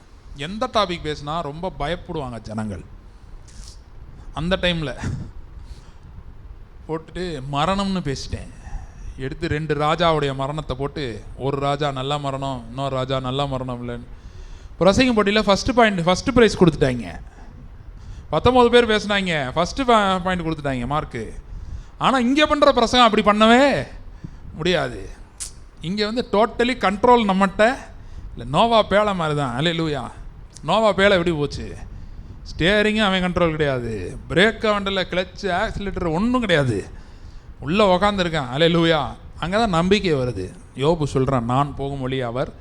எந்த டாபிக் பேசினா ரொம்ப பயப்படுவாங்க ஜனங்கள். அந்த டைமில் போட்டுட்டு மரணம்னு பேசிட்டேன். எடுத்து 2 ராஜாவுடைய மரணத்தை போட்டு, ஒரு ராஜா நல்ல மரணம், இன்னொரு ராஜா நல்ல மரணம் இல்லைன்னு. பிரசங்க போட்டியில் ஃபஸ்ட்டு ப்ரைஸ் கொடுத்துட்டாங்க. 19 பேர் பேசுனாங்க, ஃபஸ்ட்டு பாயிண்ட் கொடுத்துட்டாங்க மார்க்கு. ஆனால் இங்கே பண்ணுற பிரசங்கம் அப்படி பண்ணவே முடியாது. இங்கே வந்து டோட்டலி கண்ட்ரோல் நம்மகிட்ட இல்லை. நோவா பேலை மாதிரி தான். அல்லேலூயா. நோவா பேலை எப்படி போச்சு? ஸ்டேரிங்கும் அவன் கண்ட்ரோல் கிடையாது, பிரேக்கை வண்டில் கிளச்சு ஆக்சிலேட்டர் ஒன்றும் கிடையாது, உள்ளே உக்காந்துருக்கான். அல்லேலூயா. அங்கே தான் நம்பிக்கை வருது. யோபு சொல்கிறான், நான் போகும் வழி அவர்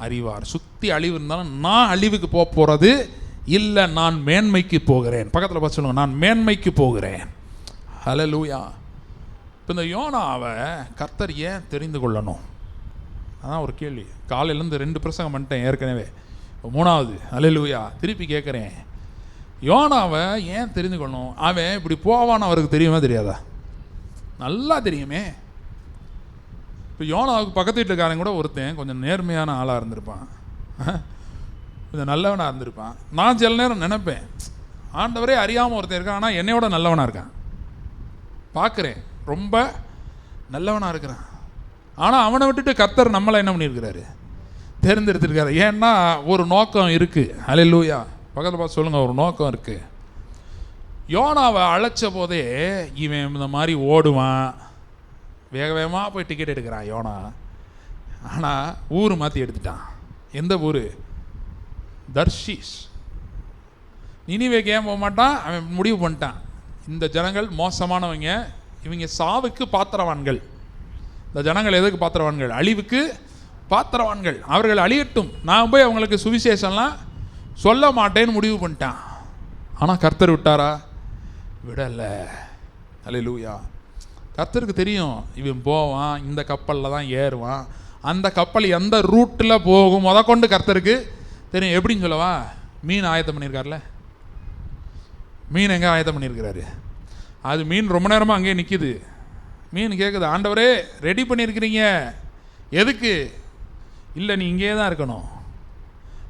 அறிவார். சுற்றி அழிவு இருந்தாலும் நான் அழிவுக்கு போகிறது இல்லை, நான் மேன்மைக்கு போகிறேன். பக்கத்தில் பார்த்து சொல்லுங்க, நான் மேன்மைக்கு போகிறேன். அல்லேலூயா. இப்போ இந்த யோனாவை கர்த்தர் ஏன் தெரிந்து கொள்ளணும்? அதான் ஒரு கேள்வி. காலையிலேருந்து 2 பிரசங்கம் பண்ணிட்டேன் ஏற்கனவே. 3வது. அல்லேலூயா. திருப்பி கேட்குறேன், யோனாவை ஏன் தெரிந்து கொள்ளணும்? அவன் இப்படி போவான்னு அவருக்கு தெரியுமா தெரியாதா? நல்லா தெரியுமே. இப்போ யோனாவுக்கு பக்கத்து வீட்டுக்காரன் கூட ஒருத்தன் கொஞ்சம் நேர்மையான ஆளாக இருந்திருப்பான், கொஞ்சம் நல்லவனாக இருந்திருப்பான். நான் சில நேரம் நினைப்பேன், ஆண்டவரே அறியாமல் ஒருத்தன் இருக்கான், ஆனால் என்னையோட நல்லவனாக இருக்கான். பார்க்குறேன், ரொம்ப நல்லவனாக இருக்கிறான். ஆனால் அவனை விட்டுட்டு கர்த்தர் நம்மளை என்ன பண்ணியிருக்கிறாரு? தேர்ந்தெடுத்திருக்காரு. ஏன்னா ஒரு நோக்கம் இருக்குது. அல்லேலூயா. பக்கத்தில் பார்த்து சொல்லுங்கள், ஒரு நோக்கம் இருக்குது. யோனாவை அழைச்ச போதே இவன் இந்த மாதிரி ஓடுவான், வேக வேகமாக போய் டிக்கெட் எடுக்கிறான் யோனா. ஆனால் ஊர் மாற்றி எடுத்துட்டான். எந்த ஊர்? தர்ஷீஸ். நினிவேக்கு ஏன் போக மாட்டான்? அவன் முடிவு பண்ணிட்டான், இந்த ஜனங்கள் மோசமானவங்க, இவங்க சாவுக்கு பாத்திரவான்கள். இந்த ஜனங்கள் எதுக்கு பாத்திரவான்கள்? அழிவுக்கு பாத்திரவான்கள். அவர்கள் அழியட்டும், நான் போய் அவங்களுக்கு சுவிசேஷம்லாம் சொல்ல மாட்டேன்னு முடிவு பண்ணிட்டான். ஆனால் கர்த்தர் விட்டாரா? விடலை. அல்லேலூயா. கர்த்தருக்கு தெரியும், இவன் போவான், இந்த கப்பலில் தான் ஏறுவான், அந்த கப்பல் எந்த ரூட்டில் போகும் கொண்டு கர்த்தருக்கு தெரியும். எப்படின்னு சொல்லவா? மீன் ஆயத்தம் பண்ணியிருக்காருல, மீன் எங்கே ஆயத்தம் பண்ணியிருக்கிறாரு? அது மீன் ரொம்ப நேரமாக அங்கேயே நிற்கிது. மீன் கேட்குது, ஆண்டவரே ரெடி பண்ணியிருக்கிறீங்க எதுக்கு? இல்லை, நீ இங்கே தான் இருக்கணும்,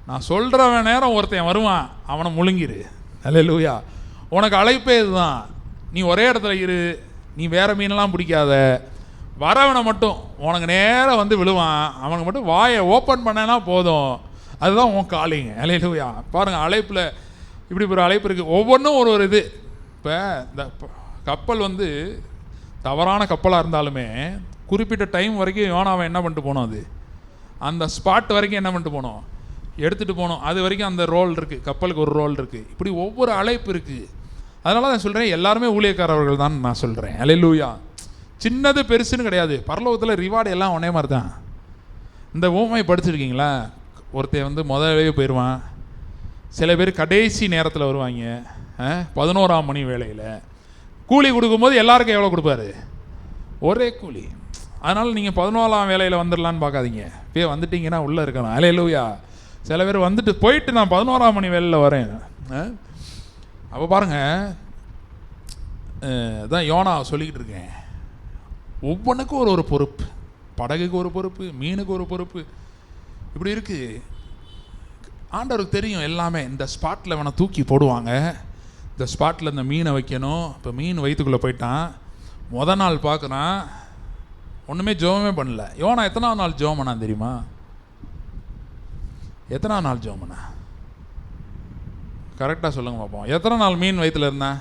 நான் சொல்கிற நேரம் ஒருத்தன் வருவான், அவனை முழுங்கிரு. அல்லேலூயா. உனக்கு அழைப்பே இதுதான், நீ ஒரே இடத்துல இரு, நீ வேறு மீனெல்லாம் பிடிக்காத, வரவனை மட்டும் உனக்கு நேரம் வந்து விழுவான், அவனுக்கு மட்டும் வாயை ஓப்பன் பண்ணனா போதும், அதுதான் உன் காலிங்க. அல்லேலூயா. பாருங்கள், அழைப்பில் இப்படி ஒரு அழைப்பு இருக்குது. ஒவ்வொன்றும் ஒரு இது. இப்போ இந்த கப்பல் வந்து தவறான கப்பலாக இருந்தாலுமே குறிப்பிட்ட டைம் வரைக்கும் யோனாவை என்ன பண்ணிட்டு போனோம், அது அந்த ஸ்பாட் வரைக்கும் என்ன பண்ணிட்டு போனோம், எடுத்துகிட்டு போனோம். அது வரைக்கும் அந்த ரோல் இருக்குது, கப்பலுக்கு ஒரு ரோல் இருக்குது. இப்படி ஒவ்வொரு அழைப்பு இருக்குது. அதனால தான் சொல்கிறேன், எல்லாருமே ஊழியக்காரர்கள் தான் நான் சொல்கிறேன். அல்லேலூயா. சின்னது பெருசுன்னு கிடையாது. பரலோகத்தில் ரிவார்டு எல்லாம் ஒன்றே மாதிரி தான். இந்த ஊமை படிச்சிருக்கீங்களா? ஒருத்தன் வந்து முதலே போயிடுவான், சில பேர் கடைசி நேரத்தில் வருவாங்க, 11ஆம் மணி வேளையில். கூலி கொடுக்கும்போது எல்லாருக்கும் எவ்வளோ கொடுப்பாரு? ஒரே கூலி. அதனால் நீங்கள் 14ஆம் வேலையில் வந்துடலான்னு பார்க்காதீங்க, இப்போ வந்துட்டிங்கன்னா உள்ளே இருக்கணும். அல்லேலூயா. சில பேர் வந்துட்டு போயிட்டு நான் 11ஆம் மணி வேலையில் வரேன். அப்போ பாருங்கள், தான் யோனா சொல்லிக்கிட்டு இருக்கேன், ஒவ்வொன்றுக்கும் ஒரு பொறுப்பு. படகுக்கு ஒரு பொறுப்பு, மீனுக்கு ஒரு பொறுப்பு, இப்படி இருக்குது. ஆண்டவருக்கு தெரியும் எல்லாமே. இந்த ஸ்பாட்டில் அவனை தூக்கி போடுவாங்க, இந்த ஸ்பாட்டில் இந்த மீனை வைக்கணும். இப்போ மீன் வயிற்றுக்குள்ளே போயிட்டான். நாள் பார்க்குறான், ஒன்றுமே ஜெபமே பண்ணல. யோனா எத்தனாவது நாள் ஜெபம் பண்ணான் தெரியுமா? எத்தனாவது நாள் ஜெபம் பண்ணா? கரெக்டாக சொல்லுங்க பார்ப்போம். எத்தனை நாள் மீன் வயிற்றில் இருந்தான்?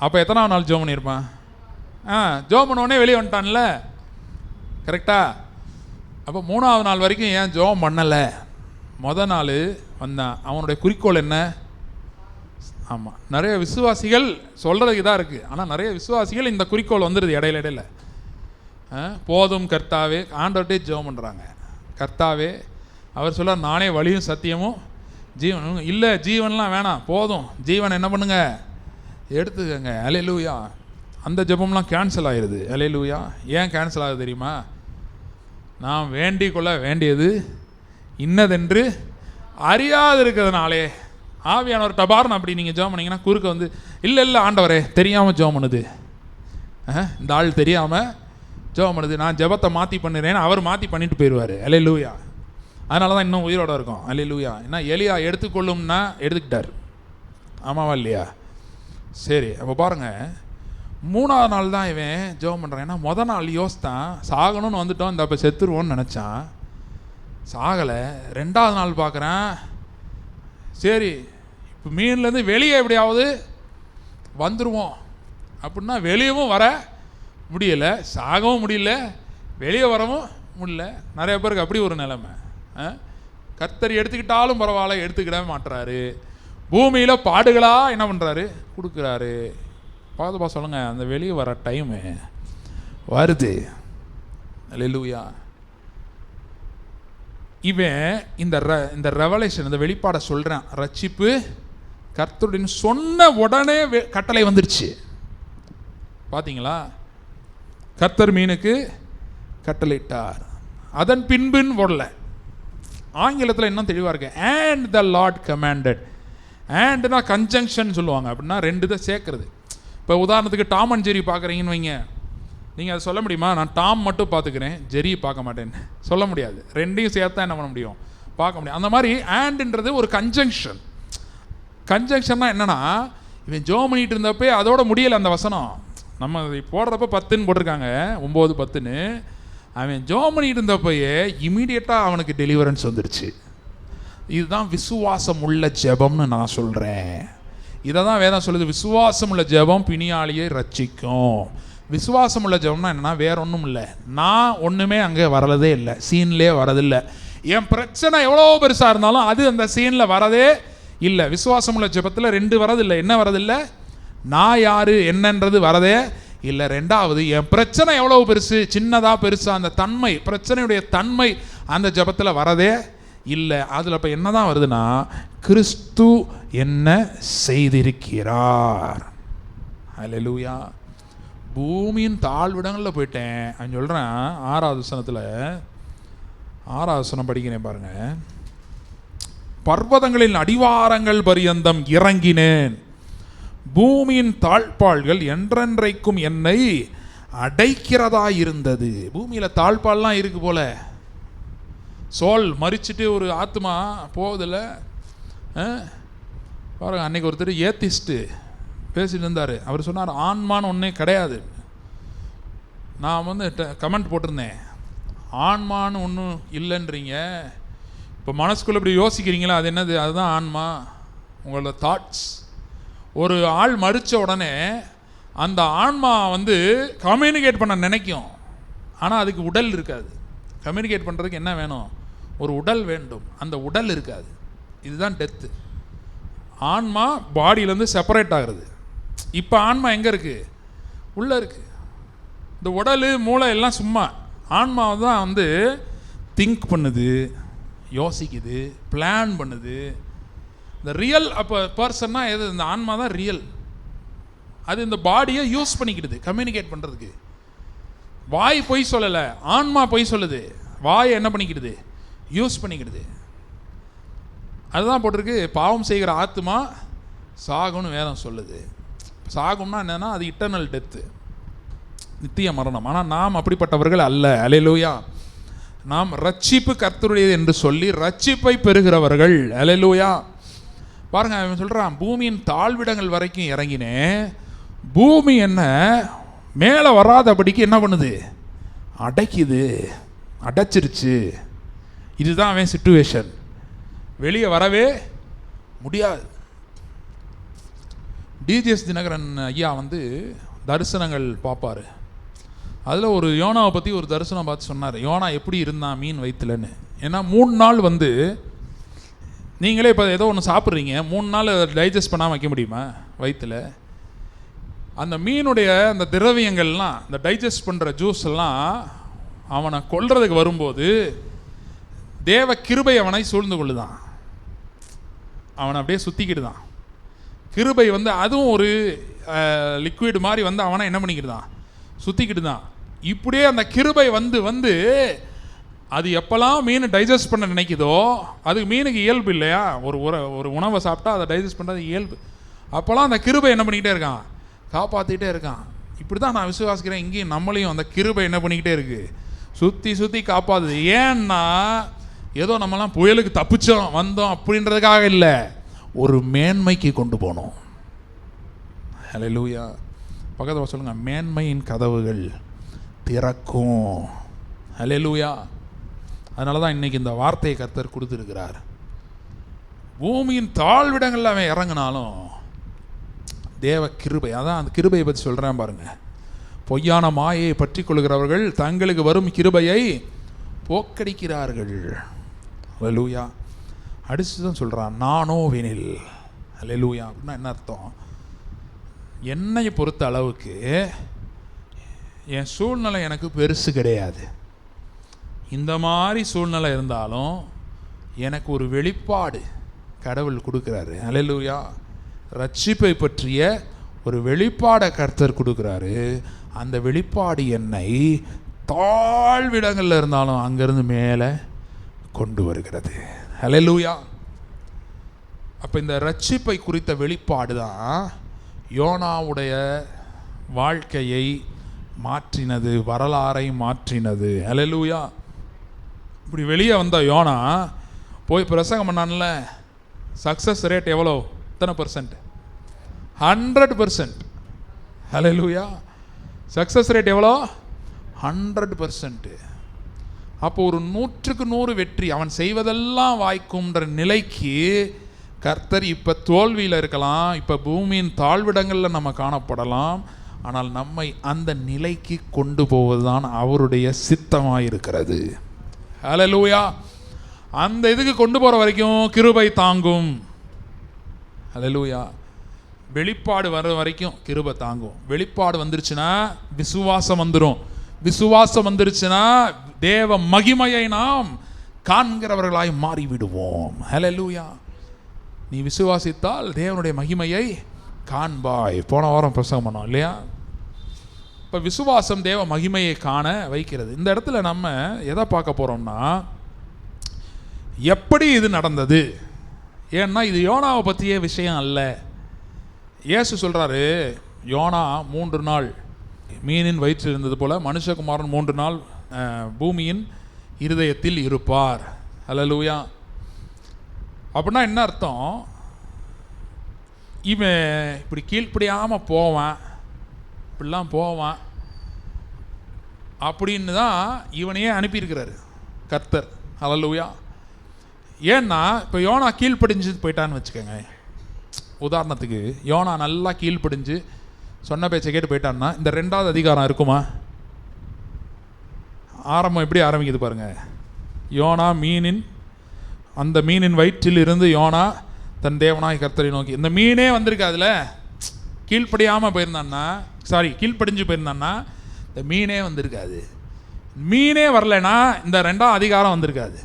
அப்போ எத்தனாவது நாள் ஜெபம் பண்ணியிருப்பான்? ஜெபம் பண்ணோடனே வெளியே வந்துட்டான்ல, கரெக்டா? அப்போ 3ஆவது நாள் வரைக்கும் ஏன் ஜெபம் பண்ணலை? நாள் வந்தான். அவனுடைய குறிக்கோள் என்ன? ஆமாம், நிறைய விசுவாசிகள் சொல்கிறதுக்கு தான் இருக்குது. ஆனால் நிறைய விசுவாசிகள் இந்த குறிக்கோள் வந்துடுது இடையில. போதும் கர்த்தாவே, ஆண்டவர்கிட்டே ஜெபம் பண்ணுறாங்க. கர்த்தாவே, அவர் சொல்ல, நானே வழியும் சத்தியமும் ஜீவனும். இல்லை, ஜீவன்லாம் வேணாம், போதும், ஜீவன் என்ன பண்ணுங்க, எடுத்துக்கங்க. அல்லேலூயா. அந்த ஜெபம்லாம் கேன்சல் ஆயிடுது. அல்லேலூயா. ஏன் கேன்சல் ஆகுது தெரியுமா? நாம் வேண்டிக் கொள்ள வேண்டியது இன்னதென்று அறியாது இருக்கிறதுனாலே. ஆவியானவர் டபார்னு அப்படி நீங்கள் ஜெபம் பண்ணிங்கன்னா குறுக்க வந்து, இல்லை ஆண்டவரே தெரியாமல் ஜெபம் பண்ணுது, இந்த ஆள் தெரியாமல் ஜெபம் பண்ணுது, நான் ஜெபத்தை மாற்றி பண்ணுறேன்னு அவர் மாற்றி பண்ணிட்டு போயிடுவார். அல்லேலூயா. அதனால தான் இன்னும் உயிரோடு இருக்கும். அல்லேலூயா. ஏன்னா எலியா எடுத்துக்கொள்ளும்னா எடுத்துக்கிட்டார். ஆமாவா இல்லையா? சரி, அப்போ பாருங்கள், 3ஆவது நாள் தான் இவன் ஜெபம் பண்ணுறான். ஏன்னா நாள் யோசித்தான், சாகணும்னு வந்துட்டோம், இந்த அப்போ செத்துருவோன்னு நினச்சான், சாகலை. 2ஆவது நாள் பார்க்குறேன், சரி இப்போ மீன்லேருந்து வெளியே எப்படியாவது வந்துடுவோம் அப்படின்னா வெளியவும் வர முடியலை, சாகவும் முடியல, வெளியே வரவும் முடியல. நிறைய பேருக்கு அப்படி ஒரு நிலைமை. கர்த்தர் எடுத்துக்கிட்டாலும் பரவாயில்ல, எடுத்துக்கிடவே மாட்டுறாரு. பூமியில் பாடுகளாக என்ன பண்ணுறாரு, கொடுக்குறாரு. பார்த்துப்பா சொல்லுங்கள், அந்த வெளியே வர டைமு வருது. அல்லேலூயா. இவன் இந்த ரெவலேஷன், இந்த வெளிப்பாடை சொல்கிறான். ரட்சிப்பு கர்த்தருடைய சொன்ன உடனே கட்டளை வந்துருச்சு. பார்த்தீங்களா? கர்த்தர் மீனுக்கு கட்டளையிட்டார், அதன் பின்புன்னு போடல. ஆங்கிலத்தில் இன்னும் தெளிவாக இருக்கு, அண்ட் த லார்ட் கமாண்டட். அண்ட்னா கன்ஜங்ஷன் சொல்லுவாங்க, அப்படின்னா ரெண்டு தான் சேர்க்கறது. இப்போ உதாரணத்துக்கு டாம் அண்ட் ஜெரி பார்க்குறீங்கன்னு வைங்க, நீங்கள் அதை சொல்ல முடியுமா? நான் டாம் மட்டும் பார்த்துக்கிறேன், ஜெரி பார்க்க மாட்டேன்னு சொல்ல முடியாது. ரெண்டையும் சேர்த்தா என்ன பண்ண முடியும், பார்க்க முடியும். அந்த மாதிரி ஆண்ட்ன்றது ஒரு கன்ஜங்ஷன். கன்ஜங்ஷன்னா என்னென்னா, இவன் ஜெபம் பண்ணிட்டு இருந்தப்போ அதோட முடியலை அந்த வசனம். நம்ம போடுறப்ப 10ன்னு போட்டிருக்காங்க, 9, 10ன்னு. அவன் ஜெபம் பண்ணிட்டு இருந்தப்போயே இமீடியட்டாக அவனுக்கு டெலிவரன்ஸ் வந்துடுச்சு. இதுதான் விசுவாசம் உள்ள ஜெபம்னு நான் சொல்கிறேன். இதை தான் வேதம் சொல்லுது, விசுவாசம் உள்ள ஜெபம் பிணியாளியை ரட்சிக்கும். விசுவாசம் உள்ள ஜெபம்னா என்னன்னா, வேற ஒன்றும் இல்லை, நான் ஒன்றுமே அங்கே வரதே இல்லை, சீன்லேயே வரதில்லை. என் பிரச்சனை எவ்வளோ பெருசாக இருந்தாலும் அது அந்த சீனில் வரதே இல்லை. விசுவாசம் உள்ள ஜெபத்தில் 2 வரதில்லை. என்ன வரதில்லை? நான் யார் என்னன்றது வரதே இல்லை. 2வது, என் பிரச்சனை எவ்வளோ பெருசு, சின்னதாக பெருசாக, அந்த தன்மை, பிரச்சனையுடைய தன்மை அந்த ஜெபத்தில் வரதே இல்லை. அதில் இப்போ என்ன தான் வருதுன்னா, கிறிஸ்து என்ன செய்திருக்கிறார். அல்லேலூயா. பூமியின் தாழ்விடங்களில் போயிட்டேன். அவன் சொல்கிறேன் 6வது வசனத்தில், 6வது வசனம் படிக்கிறேன் பாருங்க. பர்வதங்களின் அடிவாரங்கள் பரியந்தம் இறங்கினேன், பூமியின் தாழ்பாள்கள் என்றென்றைக்கும் என்னை அடைக்கிறதா இருந்தது. பூமியில் தாழ்பால்லாம் இருக்கு போல. சோல் மறிச்சுட்டு ஒரு ஆத்மா போவதில்ல. பாருங்க, அன்னைக்கு ஒருத்தர் ஏத்திஸ்ட்டு பேசிட்டு இருந்தார். அவர் சொன்னார், ஆன்மான்னு ஒன்றே கிடையாது. நான் வந்து கமெண்ட் போட்டிருந்தேன், ஆன்மான்னு ஒன்றும் இல்லைன்றீங்க, இப்போ மனசுக்குள்ளே இப்படி யோசிக்கிறீங்களா, அது என்னது? அதுதான் ஆன்மா. உங்களோட தாட்ஸ். ஒரு ஆள் மறித்த உடனே அந்த ஆன்மா வந்து கம்யூனிகேட் பண்ண நினைக்கும், ஆனால் அதுக்கு உடல் இருக்காது. கம்யூனிகேட் பண்ணுறதுக்கு என்ன வேணும்? ஒரு உடல் வேண்டும். அந்த உடல் இருக்காது. இதுதான் டெத்து. ஆன்மா பாடியிலேருந்து செப்பரேட் ஆகிறது. இப்போ ஆன்மா எங்கே இருக்குது? உள்ளே இருக்குது. இந்த உடல் மூளை எல்லாம் சும்மா. ஆன்மாவை தான் வந்து திங்க் பண்ணுது, யோசிக்குது, பிளான் பண்ணுது. இந்த ரியல் அப்போ பர்சன்னா எது? இந்த ஆன்மா தான் ரியல். அது இந்த பாடியை யூஸ் பண்ணிக்கிடுது கம்யூனிகேட் பண்ணுறதுக்கு. வாய் பொய் சொல்லலை, ஆன்மா பொய் சொல்லுது. வாயை என்ன பண்ணிக்கிடுது? யூஸ் பண்ணிக்கிடுது. அதுதான் போட்டிருக்கு, பாவம் செய்கிற ஆத்மா சாகும்னு வேதம் சொல்லுது. சாகும்னா என்னன்னா அது இட்டர்னல் டெத்து, நித்திய மரணம். ஆனால் நாம் அப்படிப்பட்டவர்கள் அல்ல. அல்லேலூயா. நாம் ரட்சிப்பு கர்த்தருடையது என்று சொல்லி ரட்சிப்பை பெறுகிறவர்கள். அல்லேலூயா. பாருங்க, அவன் சொல்கிறான், பூமியின் தாழ்விடங்கள் வரைக்கும் இறங்கினேன், பூமி என்ன மேலே வராதபடிக்கு என்ன பண்ணுது? அடைக்குது, அடைச்சிருச்சு. இதுதான் அவன் சிச்சுவேஷன். வெளியே வரவே முடியாது. டிஜிஎஸ் தினகரன் ஐயா வந்து தரிசனங்கள் பார்ப்பார். அதில் ஒரு யோனாவை பற்றி ஒரு தரிசனம் பார்த்து சொன்னார், யோனா எப்படி இருந்தான் மீன் வயிற்றுலன்னு. ஏன்னா 3 நாள் வந்து நீங்களே இப்போ ஏதோ ஒன்று சாப்பிட்றீங்க, 3 நாள் டைஜஸ்ட் பண்ணாமல் வைக்க முடியுமா வயிற்றில்? அந்த மீனுடைய அந்த திரவியங்கள்லாம், இந்த டைஜஸ்ட் பண்ணுற ஜூஸ் எல்லாம் அவனை கொல்றதுக்கு வரும்போது தேவ கிருபை அவனை சூழ்ந்து கொள்ளுதான். அவனை அப்படியே சுற்றிக்கிட்டு தான். கிருபை வந்து அதுவும் ஒரு லிக்விட் மாதிரி வந்து அவனை என்ன பண்ணிக்கிட்டு சுற்றிக்கிட்டு தான். இப்படியே அந்த கிருபை வந்து வந்து அது எப்போல்லாம் மீன் டைஜஸ்ட் பண்ண நினைக்குதோ, அதுக்கு மீனுக்கு இயல்பு இல்லையா? ஒரு உணவை சாப்பிட்டா அதை டைஜஸ்ட் பண்ணுறது இயல்பு. அப்போல்லாம் அந்த கிருபை என்ன பண்ணிக்கிட்டே இருக்கான்? காப்பாற்றிக்கிட்டே இருக்கான். இப்படி தான் நான் விசுவாசிக்கிறேன். இங்கேயும் நம்மளையும் அந்த கிருபை என்ன பண்ணிக்கிட்டே இருக்குது? சுற்றி சுற்றி காப்பாற்றுது. ஏன்னா ஏதோ நம்மலாம் புயலுக்கு தப்பிச்சோம் வந்தோம் அப்படின்றதுக்காக இல்லை, ஒரு மேன்மைக்கு கொண்டு போனோம். ஹல்லேலூயா. பக்கத்தில் சொல்லுங்கள், மேன்மையின் கதவுகள் திறக்கும். ஹல்லேலூயா. அதனால தான் இன்றைக்கி இந்த வார்த்தையை கர்த்தர் கொடுத்துருக்கிறார். பூமியின் தாழ்விடங்களில் அவன் இறங்கினாலும் தேவ கிருபை, அதான் அந்த கிருபையை பற்றி சொல்கிறேன் பாருங்கள். பொய்யான மாயை பற்றி கொள்கிறவர்கள் தங்களுக்கு வரும் கிருபையை போக்கடிக்கிறார்கள். ஹல்லேலூயா. அடிச்சு தான் சொல்கிறான், நானோ வெனில். ஹல்லேலூயா. அப்படின்னா என்ன அர்த்தம்? என்னை பொறுத்த அளவுக்கு என் சூழ்நிலை எனக்கு பெருசு கிடையாது. இந்த மாதிரி சூழ்நிலை இருந்தாலும் எனக்கு ஒரு வெளிப்பாடு கடவுள் கொடுக்குறாரு. ஹல்லேலூயா. ரட்சிப்பை பற்றிய ஒரு வெளிப்பாடை கர்த்தர் கொடுக்குறாரு. அந்த வெளிப்பாடு என்னை தாழ்விடங்களில் இருந்தாலும் அங்கேருந்து மேலே கொண்டு வருகிறது. ஹல்லேலூயா. அப்போ இந்த ரட்சிப்பை குறித்த வெளிப்பாடு தான் யோனாவுடைய வாழ்க்கையை மாற்றினது, வரலாறை மாற்றினது. ஹல்லேலூயா. இப்படி வெளியே வந்த யோனா போய் பிரசங்கம் பண்ணான்ல, சக்ஸஸ் ரேட் எவ்வளோ? எத்தனை %? 100%. ஹல்லேலூயா. சக்ஸஸ் ரேட் எவ்வளோ? 100%. அப்போ ஒரு 100க்கு 100 வெற்றி, அவன் செய்வதெல்லாம் வாய்க்கும்ன்ற நிலைக்கு கர்த்தர் இப்போ தோல்வியில் இருக்கலாம், இப்போ பூமியின் தாழ்விடங்களில் நம்ம காணப்படலாம், ஆனால் நம்மை அந்த நிலைக்கு கொண்டு போவதுதான் அவருடைய சித்தமாக இருக்கிறது. ஹல்லேலூயா. அந்த இதுக்கு கொண்டு போகிற வரைக்கும் கிருபை தாங்கும். ஹல்லேலூயா. வெளிப்பாடு வர வரைக்கும் கிருபை தாங்கும். வெளிப்பாடு வந்துருச்சுன்னா விசுவாசம் வந்துடும். விசுவாசம் வந்துருச்சுன்னா தேவ மகிமையை நாம் காண்கிறவர்களாய் மாறிவிடுவோம். ஹல்லேலூயா. நீ விசுவாசித்தால் தேவனுடைய மகிமையை காண்பாய். போன வாரம் பிரசங்கம் பண்ணோம் இல்லையா? இப்போ விசுவாசம் தேவ மகிமையை காண வைக்கிறது. இந்த இடத்துல நம்ம எதை பார்க்க போகிறோம்னா, எப்படி இது நடந்தது. ஏன்னா இது யோனாவை பற்றிய விஷயம் அல்ல. இயேசு சொல்கிறாரு, யோனா 3 நாள் மீனின் வயிற்றில் இருந்தது போல மனுஷகுமாரன் 3 நாள் பூமியின் இருதயத்தில் இருப்பார். அல்லேலூயா. அப்படின்னா என்ன அர்த்தம்? இவன் இப்படி கீழ்ப்படியாமல் போவான், இப்படிலாம் போவான் அப்படின்னு தான் இவனையே அனுப்பியிருக்கிறாரு கர்த்தர். அல்லேலூயா. ஏன்னா இப்போ யோனா கீழ்ப்படிஞ்சு போயிட்டான்னு வச்சுக்கோங்க. உதாரணத்துக்கு யோனா நல்லா கீழ்ப்படிஞ்சு சொன்ன பேச்சை கேட்டு போயிட்டான்னா இந்த 2வது அதிகாரம் இருக்குமா? ஆரம்பம் எப்படி ஆரம்பிக்குது பாருங்க. யோனா அந்த மீனின் வயிற்றில் இருந்து யோனா தன் தேவனாய் கர்த்தரை நோக்கி. இந்த மீனே வந்திருக்கு. அதில் கீழ்ப்படியாமல் போயிருந்தான்னா, கீழ்ப்படிஞ்சு போயிருந்தான்னா இந்த மீனே வந்திருக்காது. மீனே வரலைன்னா இந்த 2ஆம் அதிகாரம் வந்திருக்காது.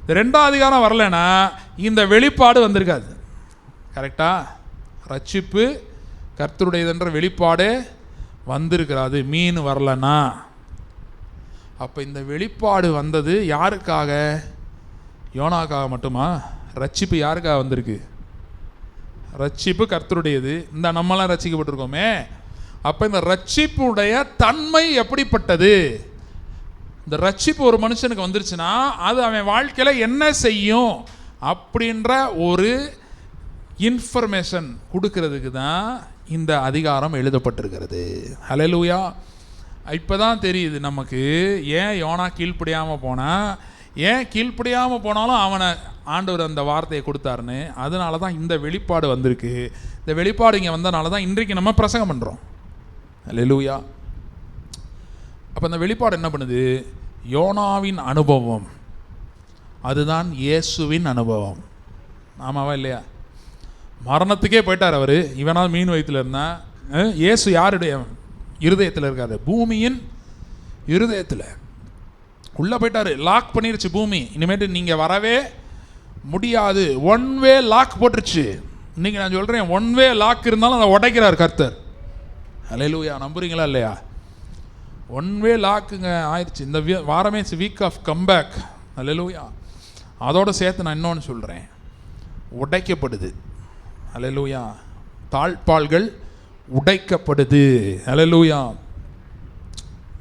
இந்த 2ஆம் அதிகாரம் வரலைன்னா இந்த வெளிப்பாடு வந்திருக்காது. கரெக்டா? ரட்சிப்பு கர்த்தருடையதுன்ற வெளிப்பாடு வந்திருக்கிறாது, மீன் வரலன்னா. அப்போ இந்த வெளிப்பாடு வந்தது யாருக்காக? யோனாக்காக மட்டுமா? ரட்சிப்பு யாருக்காக வந்திருக்கு? ரட்சிப்பு கர்த்தருடையது. இந்த நம்மளாம் ரட்சிக்கப்பட்டிருக்கோமே. அப்போ இந்த ரட்சிப்புடைய தன்மை எப்படிப்பட்டது? இந்த ரட்சிப்பு ஒரு மனுஷனுக்கு வந்துருச்சுன்னா அது அவன் வாழ்க்கையில் என்ன செய்யும் அப்படின்ற ஒரு இன்ஃபர்மேஷன் கொடுக்கறதுக்கு தான் இந்த அதிகாரம் எழுதப்பட்டிருக்கிறது. ஹல்லேலூயா. இப்போ தான் தெரியுது நமக்கு ஏன் யோனா கீழ்ப்படியாமல் போனால், ஏன் கீழ்ப்படியாமல் போனாலும் அவனை ஆண்டவர் அந்த வார்த்தையை கொடுத்தாருன்னு. அதனால தான் இந்த வெளிப்பாடு வந்திருக்கு. இந்த வெளிப்பாடு இங்கே வந்தனால தான் இன்றைக்கு நம்ம பிரசங்கம் பண்ணுறோம். ஹல்லேலூயா. அப்போ அந்த வெளிப்பாடு என்ன பண்ணுது? யோனாவின் அனுபவம் அதுதான் இயேசுவின் அனுபவம். ஆமாவா இல்லையா? மரணத்துக்கே போயிட்டார் அவர். இவனால் மீன் வயிற்றில் இருந்தான். இயேசு யாருடைய இருதயத்தில் இருக்காரு? பூமியின் இருதயத்தில் உள்ளே போயிட்டார். லாக் பண்ணிருச்சு பூமி. இனிமேட்டு நீங்கள் வரவே முடியாது. 1 வே லாக் போட்டுருச்சு. இன்றைக்கி நான் சொல்கிறேன், 1 வே லாக் இருந்தாலும் அதை உடைக்கிறார் கர்த்தர். ஹல்லேலூயா. நம்புறீங்களா இல்லையா? 1 வே லாக்குங்க ஆயிடுச்சு. இந்த வாரமே வீக் ஆஃப் கம்பேக். ஹல்லேலூயா. அதோடு சேர்த்து நான் இன்னொன்று சொல்கிறேன், உடைக்கப்படுது. ஹல்லேலூயா. தாழ்பால்கள் உடைக்கப்படுது. ஹல்லேலூயா.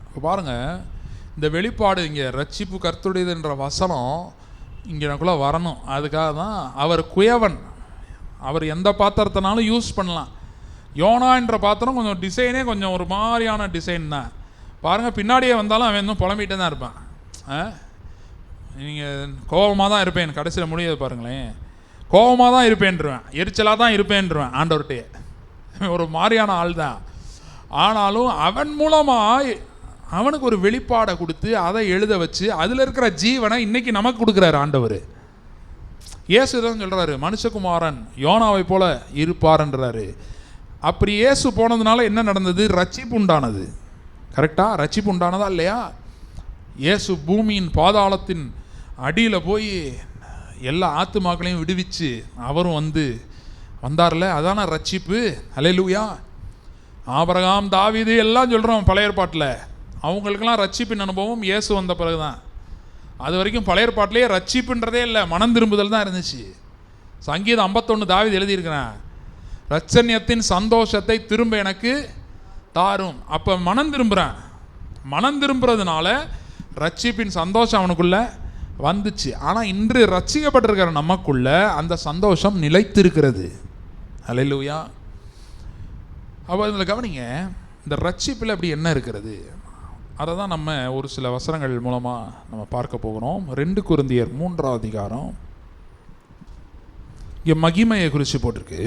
இப்போ பாருங்கள், இந்த வெளிப்பாடு இங்கே ரட்சிப்பு கர்த்தருடையதுன்ற வசனம் இங்கே எனக்குள்ளே வரணும். அதுக்காக தான் அவர் குயவன். அவர் எந்த பாத்திரத்தினாலும் யூஸ் பண்ணலாம். யோனா என்ற பாத்திரம் கொஞ்சம் டிசைனே கொஞ்சம் ஒரு மாதிரியான டிசைன் தான். பாருங்கள், பின்னாடியே வந்தாலும் அவன் இன்னும் புலம்பிகிட்டே தான் இருப்பான். நீங்கள் கோபமாக தான் இருப்பேன், கடைசியில் முடியாது பாருங்களேன். கோபமாக தான் இருப்பேன்ருவேன், எரிச்சலாக தான் இருப்பேன்ருவேன் ஆண்டவர்கிட்டே. ஒரு மாதிரியான ஆள் தான். ஆனாலும் அவன் மூலமாக அவனுக்கு ஒரு வெளிப்பாடை கொடுத்து அதை எழுத வச்சு அதில் இருக்கிற ஜீவனை இன்னைக்கு நமக்கு கொடுக்குறாரு ஆண்டவர். இயேசு தான் சொல்கிறாரு, மனுஷகுமாரன் யோனாவை போல இருப்பார்ன்றாரு. அப்படி இயேசு போனதுனால என்ன நடந்தது? ரட்சிப்பு உண்டானது. கரெக்டாக? ரட்சிப்பு உண்டானதா இல்லையா? இயேசு பூமியின் பாதாளத்தின் அடியில் போய் எல்லா ஆத்துமாக்களையும் விடுவிச்சு அவரும் வந்தார்ல, அதான ரட்சிப்பு. ஹல்லேலூயா. ஆபிரகாம், தாவீது எல்லாம் சொல்கிறோம் பழைய ஏற்பாட்டில். அவங்களுக்கெல்லாம் ரட்சிப்பின் அனுபவம் இயேசு வந்த பிறகு தான். அது வரைக்கும் பழைய ஏற்பாட்டிலேயே ரட்சிப்புன்றதே இல்லை, மனம் திரும்புதல் தான் இருந்துச்சு. சங்கீதம் 51 தாவீது எழுதியிருக்கிறேன், ரட்சண்யத்தின் சந்தோஷத்தை திரும்ப எனக்கு தாரும். அப்போ மனம் திரும்புகிறேன். மனம் திரும்புறதுனால ரட்சிப்பின் சந்தோஷம் அவனுக்குள்ள வந்துச்சு. ஆனால் இன்று ரட்சிக்கப்பட்டிருக்கிற நமக்குள்ள அந்த சந்தோஷம் நிலைத்திருக்கிறது. ஹல்லேலூயா. அப்போ இதில் கவனிங்க, இந்த ரட்சிப்பில் அப்படி என்ன இருக்கிறது அதை தான் நம்ம ஒரு சில வசனங்கள் மூலமாக நம்ம பார்க்க போகிறோம். 2 கொரிந்தியர் 3ஆம் அதிகாரம். இங்கே மகிமையை குறித்து போட்டிருக்கு.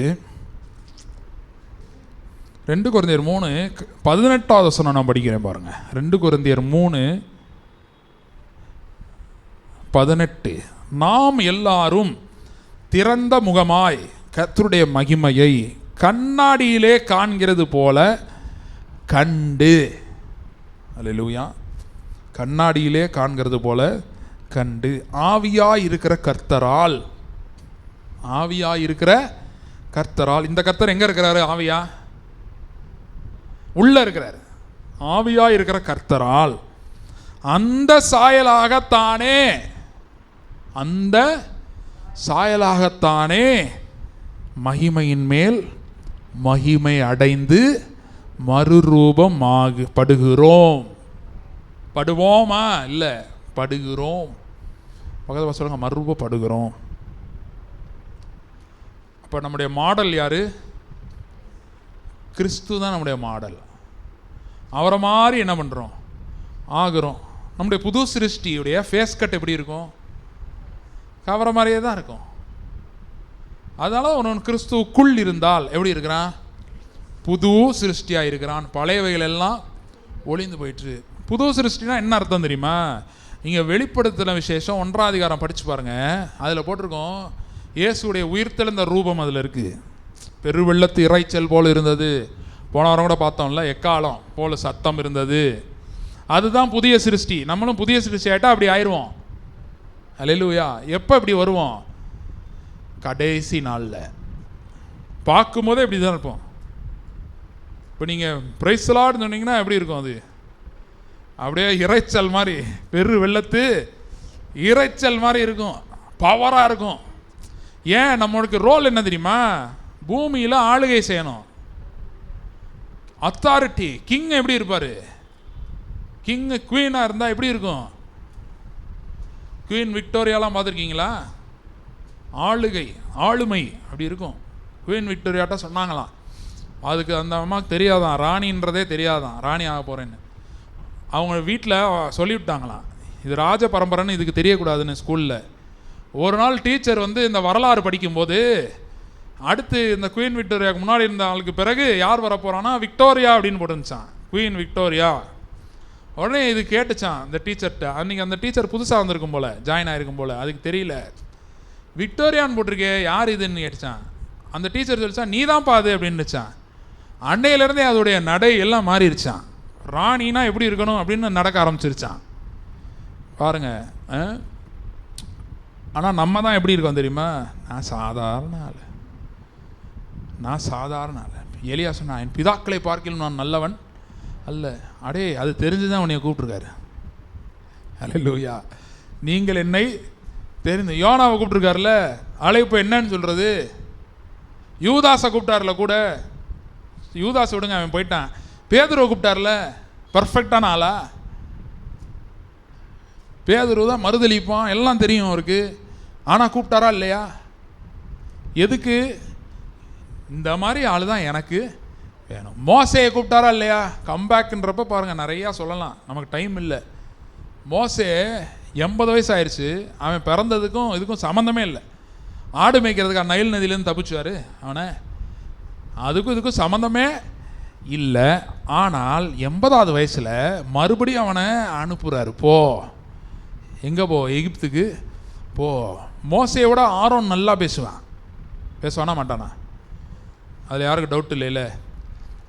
2 கொரிந்தியர் 3:18 வசனம் நான் படிக்கிறேன் பாருங்க. 2 கொரிந்தியர் 3:18 நாம் எல்லாரும் திறந்த முகமாய் கர்த்தருடைய மகிமையை கண்ணாடியிலே காண்கிறது போல கண்டு. அல்லேலூயா. கண்ணாடியிலே காண்கிறது போல கண்டு ஆவியாய் இருக்கிற கர்த்தரால். ஆவியாய் இருக்கிற கர்த்தரால். இந்த கர்த்தர் எங்க இருக்கிறாரு? ஆவியா உள்ள இருக்கிறார். ஆவியாய் இருக்கிற கர்த்தரால் அந்த சாயலாகத்தானே மகிமையின் மேல் மகிமை அடைந்து மறுரூபமாகப்படுகிறோம். படுவோமா? இல்லை, படுகிறோம். பக்கத்தில் சொல்லுங்க, மறுரூபப்படுகிறோம். அப்போ நம்முடைய மாடல் யாரு? கிறிஸ்து தான் நம்முடைய மாடல். அவரை மாதிரி என்ன பண்ணுறோம்? ஆகிறோம். நம்முடைய புது சிருஷ்டியுடைய ஃபேஸ் கட் எப்படி இருக்கும்? அவரை மாதிரியே தான் இருக்கும். அதனால ஒன்று கிறிஸ்துவுக்குள் இருந்தால் எப்படி இருக்கிறான்? புது சிருஷ்டியாக இருக்கிறான். பழையவைகள் எல்லாம் ஒளிந்து போயிட்டு. புது சிருஷ்டினா என்ன அர்த்தம் தெரியுமா? இங்கே வெளிப்படுத்தின விசேஷம் 1ஆம் அதிகாரம் படித்து பாருங்க. அதில் போட்டிருக்கோம், இயேசுடைய உயிர்த்தெழுந்த ரூபம் அதில் இருக்குது. பெருவெள்ளத்து இறைச்சல் போல் இருந்தது. போன வாரம் கூட பார்த்தோம்ல, எக்காலம் போல சத்தம் இருந்தது. அதுதான் புதிய சிருஷ்டி. நம்மளும் புதிய சிருஷ்டி ஆகிட்டா அப்படி ஆயிடுவோம். அல்லேலூயா. எப்போ இப்படி வருவோம்? கடைசி நாளில் பார்க்கும்போதே இப்படி தான் இருப்போம். இப்போ நீங்கள் பிரைஸ் லார்ட்னு சொன்னீங்கன்னா எப்படி இருக்கும்? அது அப்படியே இறைச்சல் மாதிரி, பெரு வெள்ளத்து இறைச்சல் மாதிரி இருக்கும், பவராக இருக்கும். ஏன்? நம்மளுக்கு ரோல் என்ன தெரியுமா? பூமியில் ஆளுகை செய்யணும். அத்தாரிட்டி. கிங் எப்படி இருப்பார்? கிங்கு குவீனாக இருந்தால் எப்படி இருக்கும்? குவீன் விக்டோரியாலாம் பார்த்துருக்கீங்களா? ஆளுகை, ஆளுமை அப்படி இருக்கும். குவீன் விக்டோரியாட்ட சொன்னாங்களாம், அதுக்கு அந்த அம்மாவுக்கு தெரியாதான், ராணின்றதே தெரியாதான், ராணி ஆக போகிறேன்னு. அவங்க வீட்டில் சொல்லிவிட்டாங்களாம், இது ராஜ பரம்பரைன்னு இதுக்கு தெரியக்கூடாதுன்னு. ஸ்கூலில் ஒரு நாள் டீச்சர் வந்து இந்த வரலாறு படிக்கும்போது, அடுத்து இந்த குவீன் விக்டோரியாவுக்கு முன்னாடி இருந்த ஆளுக்கு பிறகு யார் வரப்போகிறான்னா விக்டோரியா அப்படின்னு போட்டுருந்துச்சான், குவீன் விக்டோரியா. உடனே இது கேட்டுச்சான் இந்த டீச்சர்கிட்ட. அன்றைக்கி அந்த டீச்சர் புதுசாக வந்திருக்கும் போல், ஜாயின் ஆகிருக்கும் போல், அதுக்கு தெரியல. விக்டோரியான்னு போட்டிருக்கே, யார் இதுன்னு கேட்டுச்சான். அந்த டீச்சர் சொல்லிச்சான், நீ தான் பாது அப்படின்னுச்சான். அன்னையிலேருந்தே அதோடைய நடை எல்லாம் மாறிடுச்சான். ராணினா எப்படி இருக்கணும் அப்படின்னு நடக்க ஆரம்பிச்சிருச்சான் பாருங்க. ஆனால் நம்ம தான் எப்படி இருக்கோம் தெரியுமா? நான் சாதாரண ஆள், நான் சாதாரண ஆள். எலியா சொன்னா, என் பிதாக்களை பார்க்கலும் நான் நல்லவன் அல்ல. அடே, அது தெரிஞ்சுதான் உன்னைய கூப்பிட்டுருக்காரு. அல்லேலூயா. நீங்கள் என்னை தெரிந்து. யோனாவை கூப்பிட்டுருக்காருல, அழைப்பு என்னன்னு சொல்கிறது? யூதாஸை கூப்பிட்டார்ல கூட, யூதாஸ் விடுங்க, அவன் போயிட்டான். பேதுருவை கூப்பிட்டார்ல, பர்ஃபெக்டான ஆளா? பேதுரு தான் மறுதளிப்பான், எல்லாம் தெரியும் அவருக்கு. ஆனால் கூப்பிட்டாரா இல்லையா? எதுக்கு? இந்த மாதிரி ஆள் தான் எனக்கு வேணும். மோசையை கூப்பிட்டாரா இல்லையா? கம்பேக்குன்றப்ப பாருங்கள், நிறையா சொல்லலாம், நமக்கு டைம் இல்லை. மோசே 80 வயசு ஆயிடுச்சு. அவன் பிறந்ததுக்கும் இதுக்கும் சம்மந்தமே இல்லை. ஆடு மேய்க்கிறதுக்கு நைல் நதியிலேருந்து தப்பிச்சுவார் அவனை, அதுக்கும் இதுக்கும் சம்மந்தமே இல்லை. ஆனால் 80வது வயசில் மறுபடியும் அவனை அனுப்புகிறாரு. போ, எங்கே போ? எகிப்துக்கு போ. மோசையோட ஆரோன் நல்லா பேசுவானா மாட்டானா? அதில் யாருக்கு டவுட் இல்லைல்ல?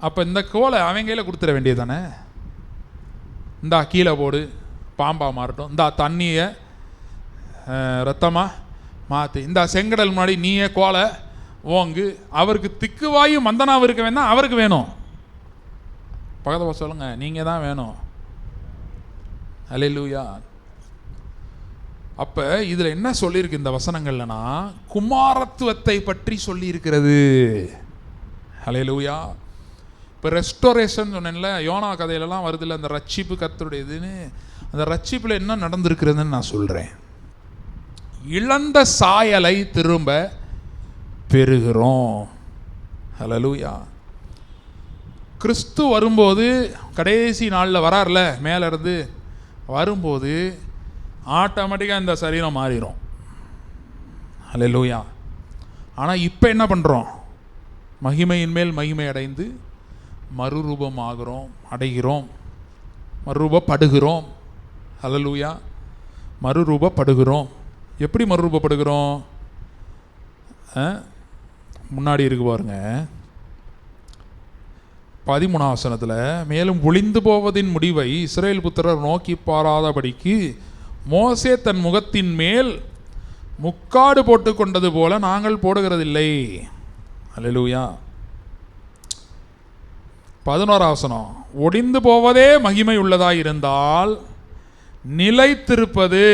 அப்போ இந்த கோலை அவன் கையில் கொடுத்துட வேண்டியது தானே. இந்தா கீழே போடு, பாம்பாக மாறட்டும். இந்தா தண்ணியை ரத்தமாக மாற்று. இந்த செங்கடல் முன்னாடி நீயே கோலை ஓங்கு. அவருக்கு திக்குவாயும் மந்தனாவும் இருக்க வேணா, அவருக்கு வேணும். பக்கத்தில் சொல்லுங்க, நீங்கள் தான் வேணும். அல்லேலூயா. அப்போ இதில் என்ன சொல்லியிருக்கு இந்த வசனங்கள்லனா? குமாரத்துவத்தை பற்றி சொல்லியிருக்கிறது. அல்லேலூயா. இப்போ ரெஸ்டோரேஷன் சொன்னேன்ல, யோனா கதையிலலாம் வருதில்ல, அந்த ரட்சிப்பு கர்த்தருடையதுன்னு. அந்த ரட்சிப்பில் என்ன நடந்திருக்கிறதுன்னு நான் சொல்கிறேன். இழந்த சாயலை திரும்ப பெறுகிறோம். அல்லேலூயா. கிறிஸ்து வரும்போது, கடைசி நாளில் வரார்ல மேலே இருந்து வரும்போது, ஆட்டோமேட்டிக்காக இந்த சரீரம் மாறிடும். அல்லேலூயா. ஆனால் இப்போ என்ன பண்ணுறோம்? மகிமையின் மேல் மகிமை அடைந்து மறுரூபம் ஆகிறோம், அடைகிறோம், மறுரூபப்படுகிறோம். அல்லேலூயா. மறுரூபப்படுகிறோம். எப்படி மறுரூபப்படுகிறோம்? முன்னாடி இருக்கு பாருங்க, 13ஆம் வசனத்தில், மேலும் ஒளிந்து போவதின் முடிவை இஸ்ரவேல் புத்திரர் நோக்கி பாராதபடிக்கு மோசே தன் முகத்தின் மேல் முக்காடு போட்டு கொண்டது போல நாங்கள் போடுகிறதில்லை. அல்லேலூயா. 11ஆம் வசனம், ஒளிந்து போவதே மகிமை உள்ளதாக இருந்தால் நிலைத்திருப்பது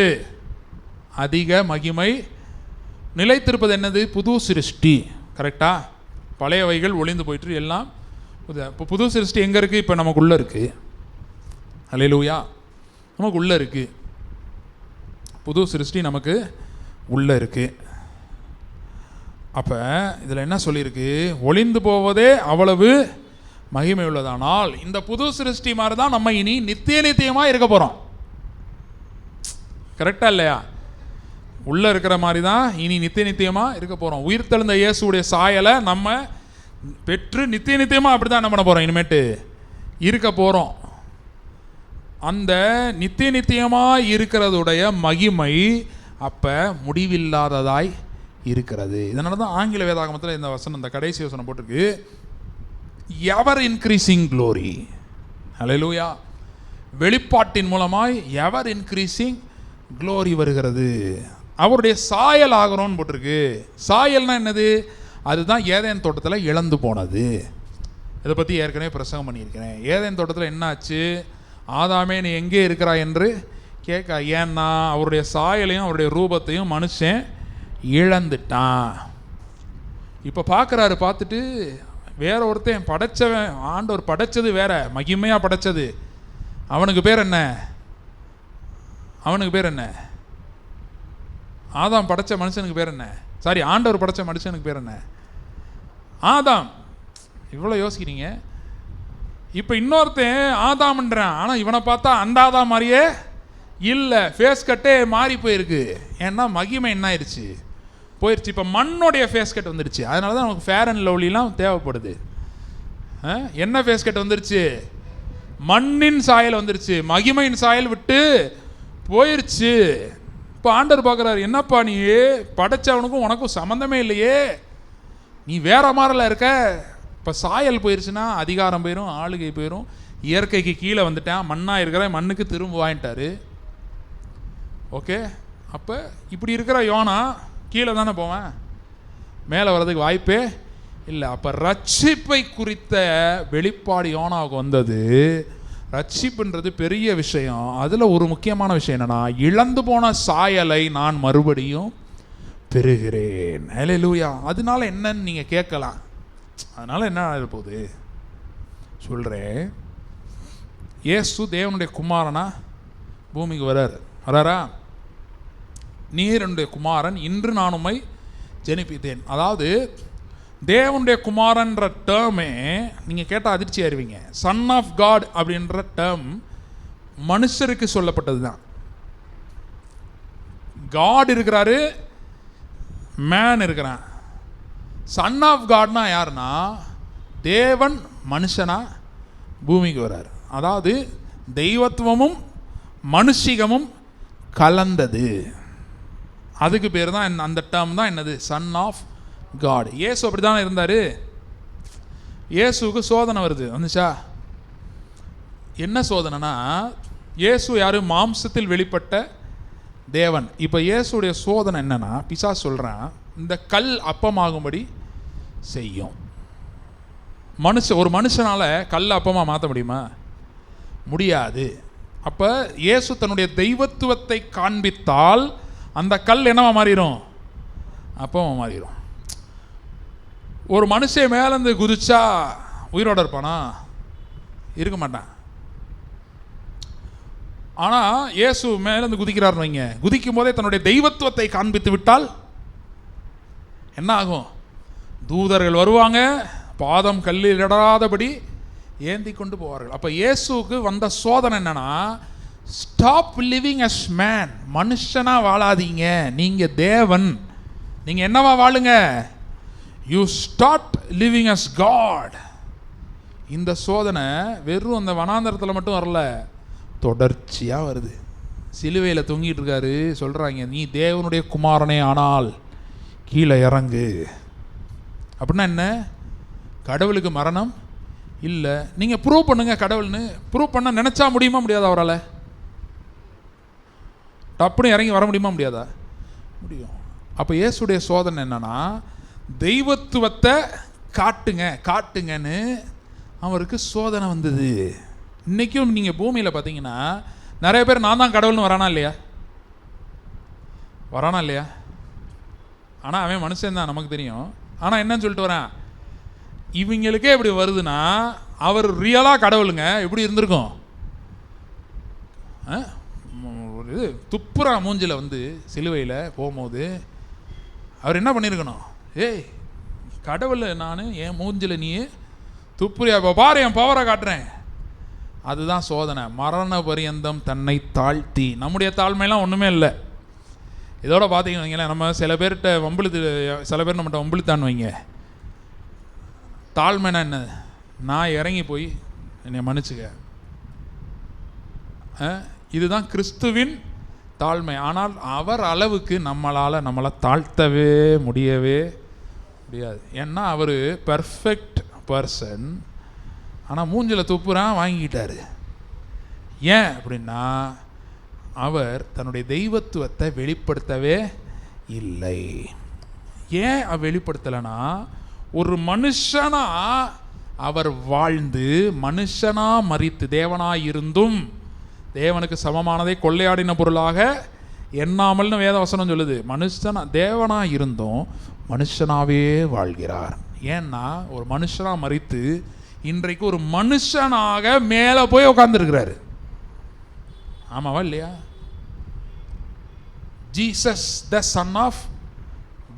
அதிக மகிமை. நிலைத்திருப்பது என்னது? புது சிருஷ்டி. கரெக்டா? பழையவைகள் ஒளிந்து போயிட்டு எல்லாம் இப்போ புது சிருஷ்டி எங்கே இருக்குது? இப்போ நமக்குள்ளே இருக்குது. அல்லேலூயா, நமக்கு உள்ளே இருக்குது. புது சிருஷ்டி நமக்கு உள்ளே இருக்குது. அப்போ இதில் என்ன சொல்லியிருக்கு? ஒளிந்து போவதே அவ்வளவு மகிமை உள்ளதானால் இந்த புது சிருஷ்டி மாதிரி தான் நம்ம இனி நித்திய நித்தியமாக இருக்க போகிறோம். கரெக்டாக இல்லையா? உள்ளே இருக்கிற மாதிரி தான் இனி நித்திய நித்தியமாக இருக்க போகிறோம். உயிர்த்தெழுந்த இயேசுடைய சாயலை நம்ம பெற்று நித்திய நித்தியமாக அப்படி தான் என்ன பண்ண போகிறோம்? இனிமேட்டு இருக்க போகிறோம். அந்த நித்திய நித்தியமாக இருக்கிறதுடைய மகிமை அப்போ முடிவில்லாததாய் இருக்கிறது. இதனால தான் ஆங்கில வேதாகமத்தில் இந்த வசனம், இந்த கடைசி வசனம் போட்டிருக்கு, எவர் இன்க்ரீசிங் க்ளோரி. ஹல்லேலூயா. வெளிப்பாட்டின் மூலமாய் எவர் இன்க்ரீசிங் க்ளோரி வருகிறது. அவருடைய சாயல் ஆகிறோன்னு போட்டிருக்கு. சாயல்னா என்னது? அதுதான் ஏதேன் தோட்டத்தில் இழந்து போனது. இதை பற்றி ஏற்கனவே பிரசங்கம் பண்ணியிருக்கிறேன். ஏதேன் தோட்டத்தில் என்ன ஆச்சு? ஆதாமே நீ எங்கே இருக்கிறாய் என்று கேட்க. ஏன்னா அவருடைய சாயலையும் அவருடைய ரூபத்தையும் மனுஷன் இழந்துட்டான். இப்போ பார்க்குறாரு, பார்த்துட்டு வேற ஒருத்தன் படைச்சவன், ஆண்டவர் படைச்சது வேற, மகிமையாக படைச்சது. அவனுக்கு பேர் என்ன? அவனுக்கு பேர் என்ன? ஆதாம் படைச்ச மனுஷனுக்கு பேர் என்ன? சாரி, ஆண்டவர் படைச்ச மனுஷனுக்கு பேர் என்ன? ஆதாம். இவ்வளோ யோசிக்கிறீங்க. இப்போ இன்னொருத்தன் ஆதாம்ன்றான், ஆனால் இவனை பார்த்தா அந்த ஆதாம் மாதிரியே இல்லை, ஃபேஸ் கட்டே மாறி போயிருக்கு. ஏன்னா மகிமை என்ன ஆயிடுச்சு? போயிடுச்சு. இப்போ மண்ணுடைய ஃபேஸ் கட் வந்துடுச்சு. அதனால தான் நமக்கு ஃபேர் அண்ட் லவ்லிலாம் தேவைப்படுது. என்ன ஃபேஸ் கட் வந்துருச்சு? மண்ணின் சாயல் வந்துருச்சு. மகிமையின் சாயல் விட்டு போயிடுச்சு. இப்போ ஆண்டவர் பார்க்குறாரு, என்னப்பா நீ படைச்சவனுக்கும் உனக்கும் சம்மந்தமே இல்லையே, நீ வேற மாதிரில இருக்க. இப்போ சாயல் போயிடுச்சுன்னா அதிகாரம் போயிடும், ஆளுகை போயிடும். இயற்கைக்கு கீழே வந்துட்டான், மண்ணாக இருக்கிற மண்ணுக்கு திரும்ப வாங்கிட்டாரு. ஓகே, அப்போ இப்படி இருக்கிற யோனா கீழே தானே போவேன், மேலே வர்றதுக்கு வாய்ப்பே இல்லை. அப்போ ரட்சிப்பை குறித்த வெளிப்பாடு யோனாவுக்கு வந்தது. ரட்சிப்புன்றது பெரிய விஷயம். அதில் ஒரு முக்கியமான விஷயம் என்னன்னா, இழந்து போன சாயலை நான் மறுபடியும் பெறுகிறேன். ஹல்லேலூயா. அதனால என்னன்னு நீங்கள் கேட்கலாம். அதனால் என்ன ஆக போகுது சொல்கிறேன். இயேசு தேவனுடைய குமாரனா பூமிக்கு வராரா? நீர் என்னுடைய குமாரன், இன்று நான் உம்மை ஜெனிப்பித்தேன். அதாவது தேவனுடைய குமாரன்ற டேர்மே நீங்கள் கேட்டால் அதிர்ச்சி அறிவீங்க. சன் ஆஃப் காட் அப்படின்ற டேர்ம் மனுஷருக்கு சொல்லப்பட்டது தான். காட் இருக்கிறாரு, மேன் இருக்கிறான். சன் ஆஃப் காட்னா யாருன்னா, தேவன் மனுஷனா பூமிக்கு வர்றார். அதாவது தெய்வத்துவமும் மனுஷிகமும் கலந்தது. அதுக்கு பேர் தான், அந்த டேர்ம் தான் என்னது? Son of God. இயேசு அப்படி தானே இருந்தார். இயேசுக்கு சோதனை வந்துச்சா? என்ன சோதனைனா, இயேசு யார்? மாம்சத்தில் வெளிப்பட்ட தேவன். இப்போ இயேசுடைய சோதனை என்னன்னா, பிசாசு சொல்கிறான், இந்த கல் அப்பமாகும்படி செய்யும். ஒரு மனுஷனால் கல் அப்பமாக மாற்ற முடியுமா? முடியாது. அப்போ இயேசு தன்னுடைய தெய்வத்துவத்தை காண்பித்தால் அந்த கல் என்னவா மாறிடும்? அப்பமாக மாறிடும். ஒரு மனுஷன் மேலேருந்து குதிச்சா உயிரோடு இருப்பானா? இருக்க மாட்டான். ஆனால் இயேசு மேலேருந்து குதிக்கிறார்னு வைங்க, குதிக்கும் போதே தன்னுடைய தெய்வத்துவத்தை காண்பித்து விட்டால் என்ன ஆகும்? தூதர்கள் வருவாங்க, பாதம் கல்லில் இடராதபடி ஏந்தி கொண்டு போவார்கள். அப்போ இயேசுக்கு வந்த சோதனை என்னன்னா, ஸ்டாப் லிவிங் அஸ் மேன். மனுஷனாக வாழாதீங்க, நீங்கள் தேவன். நீங்கள் என்னவா வாழுங்க? You start living as God. இந்த சோதனை வெறும் அந்த வனாந்தரத்தில் மட்டும் வரல, தொடர்ச்சியாக வருது. சிலுவையில் தொங்கிட்டு இருக்காரு, சொல்கிறாங்க, நீ தேவனுடைய குமாரனே ஆனால் கீழே இறங்கு. அப்படின்னா என்ன? கடவுளுக்கு மரணம் இல்லை. நீங்கள் ப்ரூவ் பண்ணுங்க கடவுள்னு. ப்ரூவ் பண்ண நினச்சா முடியுமா முடியாதா? அவரால் டப்புன்னு இறங்கி வர முடியுமா முடியாதா? முடியும். அப்போ இயேசுடைய சோதனை என்னன்னா, தெய்வத்துவத்தை காட்டுங்கன்னு அவருக்கு சோதனை வந்தது. இன்றைக்கும் நீங்கள் பூமியில் பார்த்தீங்கன்னா நிறைய பேர் நான் தான் கடவுள்னு வரானா இல்லையா? ஆனால் அவன் மனுஷன் தான், நமக்கு தெரியும். ஆனால் என்னன்னு சொல்லிட்டு வரான்? இவங்களுக்கே இப்படி வருதுன்னா அவர் ரியலாக கடவுளுங்க எப்படி இருந்திருக்கும்? ஒரு துப்புரா மூஞ்சில் வந்து சிலுவையில் போகும்போது அவர் என்ன பண்ணியிருக்கணும்? ஏய் கடவுள், நான் என் மூஞ்சில் நீ துப்புரியா, இப்போ பாரு என் பவரை காட்டுறேன். அதுதான் சோதனை. மரண பரியந்தம் தன்னை தாழ்த்தி. நம்முடைய தாழ்மையெல்லாம் ஒன்றுமே இல்லை. இதோட பார்த்தீங்கன்னு வைங்களேன், நம்ம சில பேர்கிட்ட சில பேர் நம்மகிட்ட வம்பிழுத்தான்னு வைங்க. தாழ்மைனா என்ன? நான் இறங்கி போய் என்னை மன்னிச்சுக்க, இதுதான் கிறிஸ்துவின் தாழ்மை. ஆனால் அவர் அளவுக்கு நம்மளை தாழ்த்தவே முடியவே முடியாது. ஏன்னா அவர் பெர்ஃபெக்ட் பர்சன். ஆனால் மூஞ்சில் துப்புறான் வாங்கிக்கிட்டாரு. ஏன் அப்படின்னா அவர் தன்னுடைய தெய்வத்துவத்தை வெளிப்படுத்தவே இல்லை. ஏன் வெளிப்படுத்தலைன்னா, ஒரு மனுஷனா அவர் வாழ்ந்து மனுஷனா மரித்து தேவனாய் இருந்தும் தேவனுக்கு சமமானதை கொள்ளையாடின பொருளாக எண்ணாமல்னு வேதவசனம் சொல்லுது. மனுஷனா தேவனாய் இருந்தும் மனுஷனாவே வாழ்கிறார். ஏன்னா ஒரு மனுஷனா மரித்து இன்றைக்கு ஒரு மனுஷனாக மேலே போய் உட்கார்ந்துருக்கிறாரு. ஆமாவா இல்லையா? Jesus the son of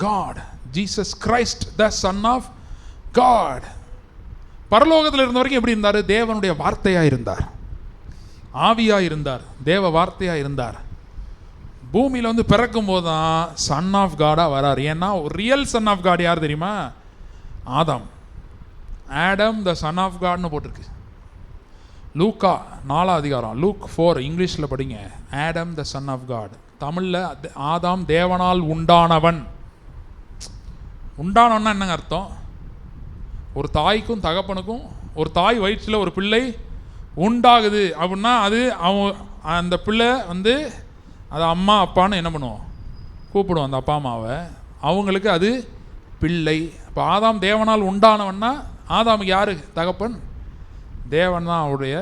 God, Jesus Christ the son of God. பரலோகத்தில் இருந்த வரைக்கும் எப்படி இருந்தார்? தேவனுடைய வார்த்தையா இருந்தார், ஆவியா இருந்தார், தேவ வார்த்தையா இருந்தார். பூமியில் வந்து பிறக்கும் போது தான் சன் ஆஃப் காடா வரார். ஏன்னா ஒரு ரியல் சன் ஆஃப் காட் யார் தெரியுமா? ஆதாம். ஆடம் த சன் ஆஃப் காட்னு போட்டிருக்கு. லூக்கா 4 அதிகாரம், லூக் 4 இங்கிலீஷில் படிங்க. Adam the son of God. தமிழில் ஆதாம் தேவனால் உண்டானவன். உண்டானவன்னா என்னங்க அர்த்தம்? ஒரு தாய்க்கும் தகப்பனுக்கும், ஒரு தாய் வயிற்றில் ஒரு பிள்ளை உண்டாகுது அப்படின்னா அது அந்த பிள்ளை வந்து அது அம்மா அப்பான்னு என்ன பண்ணுவோம்? கூப்பிடுவோம் அந்த அப்பா அம்மாவை. அவங்களுக்கு அது பிள்ளை. இப்போ ஆதாம் தேவனால் உண்டானவன்னா ஆதாமுக்கு யாரு தகப்பன்? தேவன் தான் அவருடைய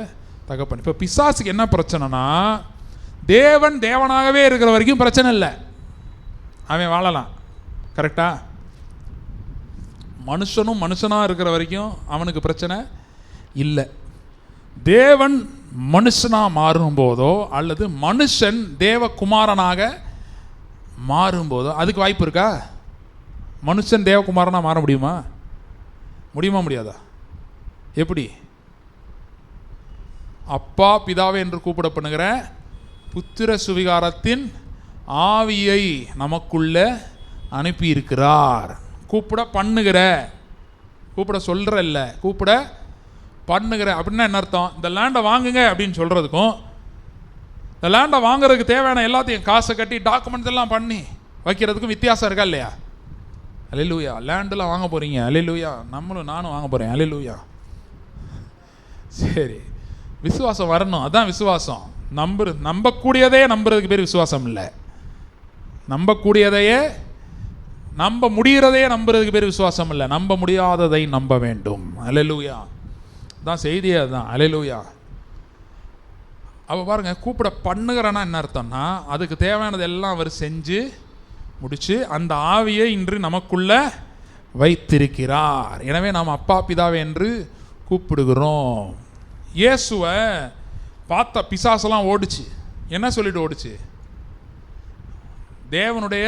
தகப்பன். இப்போ பிசாசுக்கு என்ன பிரச்சனைனா, தேவன் தேவனாகவே இருக்கிற வரைக்கும் பிரச்சனை இல்லை, அவன் வாழலாம். கரெக்டா? மனுஷனும் மனுஷனாக இருக்கிற வரைக்கும் அவனுக்கு பிரச்சனை இல்லை. தேவன் மனுஷனாக மாறும்போதோ அல்லது மனுஷன் தேவகுமாரனாக மாறும்போதோ அதுக்கு வாய்ப்பு இருக்கா? மனுஷன் தேவகுமாரனாக மாற முடியுமா? முடியாதா? எப்படி? அப்பா பிதாவே என்று கூப்பிடப்படுகிற புத்திர சுவிகாரத்தின் ஆவியை நமக்குள்ள அனுப்பி இருக்கிறார். கூப்பிட சொல்ற இல்லை, கூப்பிட பண்ணுகிற அப்படின்னா என்ன அர்த்தம்? இந்த லேண்டை வாங்குங்க அப்படின்னு சொல்றதுக்கும் இந்த லேண்டை வாங்குறதுக்கு தேவையான எல்லாத்தையும் காசை கட்டி டாக்குமெண்ட்ஸ் எல்லாம் பண்ணி வைக்கிறதுக்கும் வித்தியாசம் இருக்கா இல்லையா? அல்லேலூயா. லேண்டெல்லாம் வாங்க போறீங்க, அல்லேலூயா. நானும் வாங்க போறேன், அல்லேலூயா. சரி, விசுவாசம் வரணும், அதான் விசுவாசம். நம்பக்கூடியதையே நம்புறதுக்கு பேர் விசுவாசம் இல்லை. நம்பக்கூடியதையே நம்ப முடிகிறதையே நம்புறதுக்கு பேர் விசுவாசம் இல்லை. நம்ப முடியாததை நம்ப வேண்டும். அல்லேலூயா. தான் செய்தியே அதுதான். அல்லேலூயா. அப்போ பாருங்க, கூப்பிட பண்ணுகிறனா என்ன அர்த்தம்னா அதுக்கு தேவையானது எல்லாம் அவர் செஞ்சு முடிச்சு அந்த ஆவியை இன்று நமக்குள்ள வைத்திருக்கிறார். எனவே நாம் அப்பா பிதாவே என்று கூப்பிடுகிறோம். இயேசுவை பார்த்த பிசாசெல்லாம் ஓடிச்சு. என்ன சொல்லிட்டு ஓடிச்சு? தேவனுடைய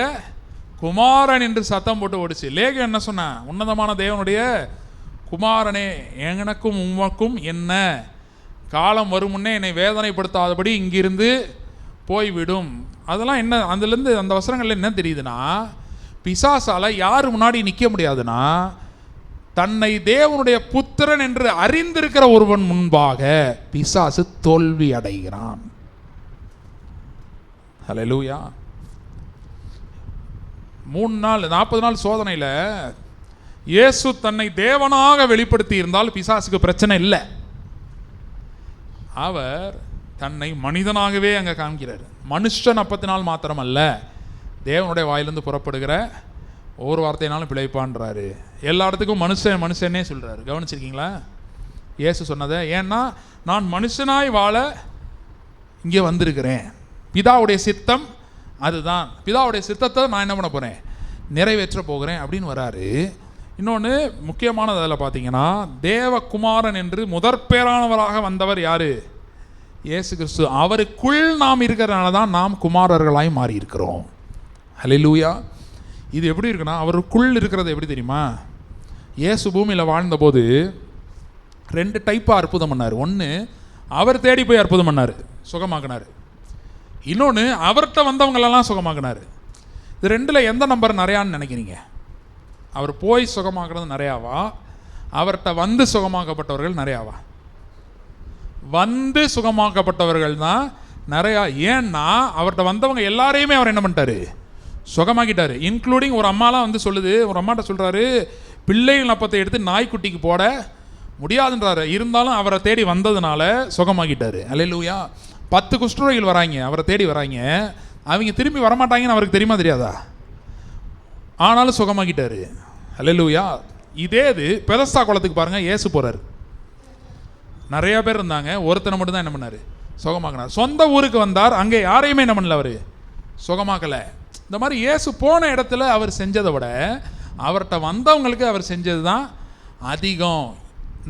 குமாரன் என்று சத்தம் போட்டு ஓடிச்சு. லேகியம் என்ன சொன்ன? உன்னதமான தேவனுடைய குமாரனே, எனக்கும் உமக்கும் என்ன காலம் வரும் முன்னே என்னை வேதனைப்படுத்தாதபடி இங்கிருந்து போய்விடும். அதெல்லாம் என்ன? அதுலேருந்து அந்த வசனங்கள்ல என்ன தெரியுதுன்னா, பிசாசால யார் முன்னாடி நிற்க முடியாதுன்னா தன்னை தேவனுடைய புத்திரன் என்று அறிந்திருக்கிற ஒருவன் முன்பாக பிசாசு தோல்வி அடைகிறான். ஹல்லேலூயா. 40 நாள் சோதனையில் இயேசு தன்னை தேவனாக வெளிப்படுத்தி இருந்தால் பிசாசுக்கு பிரச்சனை இல்லை. அவர் தன்னை மனிதனாகவே அங்கே காண்கிறார். மனுஷன் அப்பத்தினால் மாத்திரமல்ல, தேவனுடைய வாயிலிருந்து புறப்படுகிற ஒவ்வொரு வார்த்தையினாலும் பிழைப்பான்றாரு. எல்லா இடத்துக்கும் மனுஷனே சொல்கிறாரு. கவனிச்சிருக்கீங்களா இயேசு சொன்னதை? ஏன்னா நான் மனுஷனாய் வாழ இங்கே வந்திருக்கிறேன். பிதாவுடைய சித்தம் அதுதான். பிதாவுடைய சித்தத்தை நான் என்ன பண்ண போகிறேன்? நிறைவேற்ற போகிறேன் அப்படின்னு வராரு. இன்னொன்று முக்கியமானது அதில் பார்த்தீங்கன்னா, தேவகுமாரன் என்று முதற்பேரானவராக வந்தவர் யார்? இயேசு கிறிஸ்து. அவருக்குள் நாம் இருக்கிறதுனால தான் நாம் குமாரர்களாய் மாறி இருக்கிறோம். ஹல்லேலூயா. இது எப்படி இருக்குன்னா, அவருக்குள் இருக்கிறது எப்படி தெரியுமா? இயேசு பூமியில் வாழ்ந்தபோது 2 டைப்பாக அற்புதம் பண்ணார். ஒன்று, அவர் தேடி போய் அற்புதம் பண்ணார், சுகமாக்கினார். இன்னொன்று, அவர்கிட்ட வந்தவங்களெல்லாம் சுகமாக்கினார். இது 2ல் எந்த நம்பர் நிறையான்னு நினைக்கிறீங்க? அவர் போய் சுகமாக்குறது நிறையாவா, அவர்கிட்ட வந்து சுகமாக்கப்பட்டவர்கள் நிறையாவா? வந்து சுகமாக்கப்பட்டவர்கள் தான் நிறையா. ஏன்னா அவர்கிட்ட வந்தவங்க எல்லாரையுமே அவர் என்ன பண்ணிட்டாரு? சுகமாக்கிட்டாரு. இன்க்ளூடிங் ஒரு அம்மாலாம் வந்து சொல்லுது, ஒரு அம்மாட்ட சொல்கிறாரு, பிள்ளைகள் அப்பத்தை எடுத்து நாய்க்குட்டிக்கு போட முடியாதுன்றாரு. இருந்தாலும் அவரை தேடி வந்ததுனால சுகமாக்கிட்டாரு. அல்லேலூயா. 10 குஷ்டரோகிகள் வராங்க, அவரை தேடி வராங்க. அவங்க திரும்பி வரமாட்டாங்கன்னு அவருக்கு தெரியுமா தெரியாதா? ஆனாலும் சுகமாக்கிட்டாரு. அல்லேலூயா. இதே இது பெதஸ்தா குளத்துக்கு பாருங்கள், இயேசு போகிறார். நிறைய பேர் இருந்தாங்க, ஒருத்தனை மட்டும் தான் என்ன பண்ணார்? சுகமாக்கினார். சொந்த ஊருக்கு வந்தார், அங்கே யாரையுமே என்ன பண்ணல, அவர் சுகமாக்கலை. இந்த மாதிரி இயேசு போன இடத்துல அவர் செஞ்சதை விட அவர்கிட்ட வந்தவங்களுக்கு அவர் செஞ்சது தான் அதிகம்.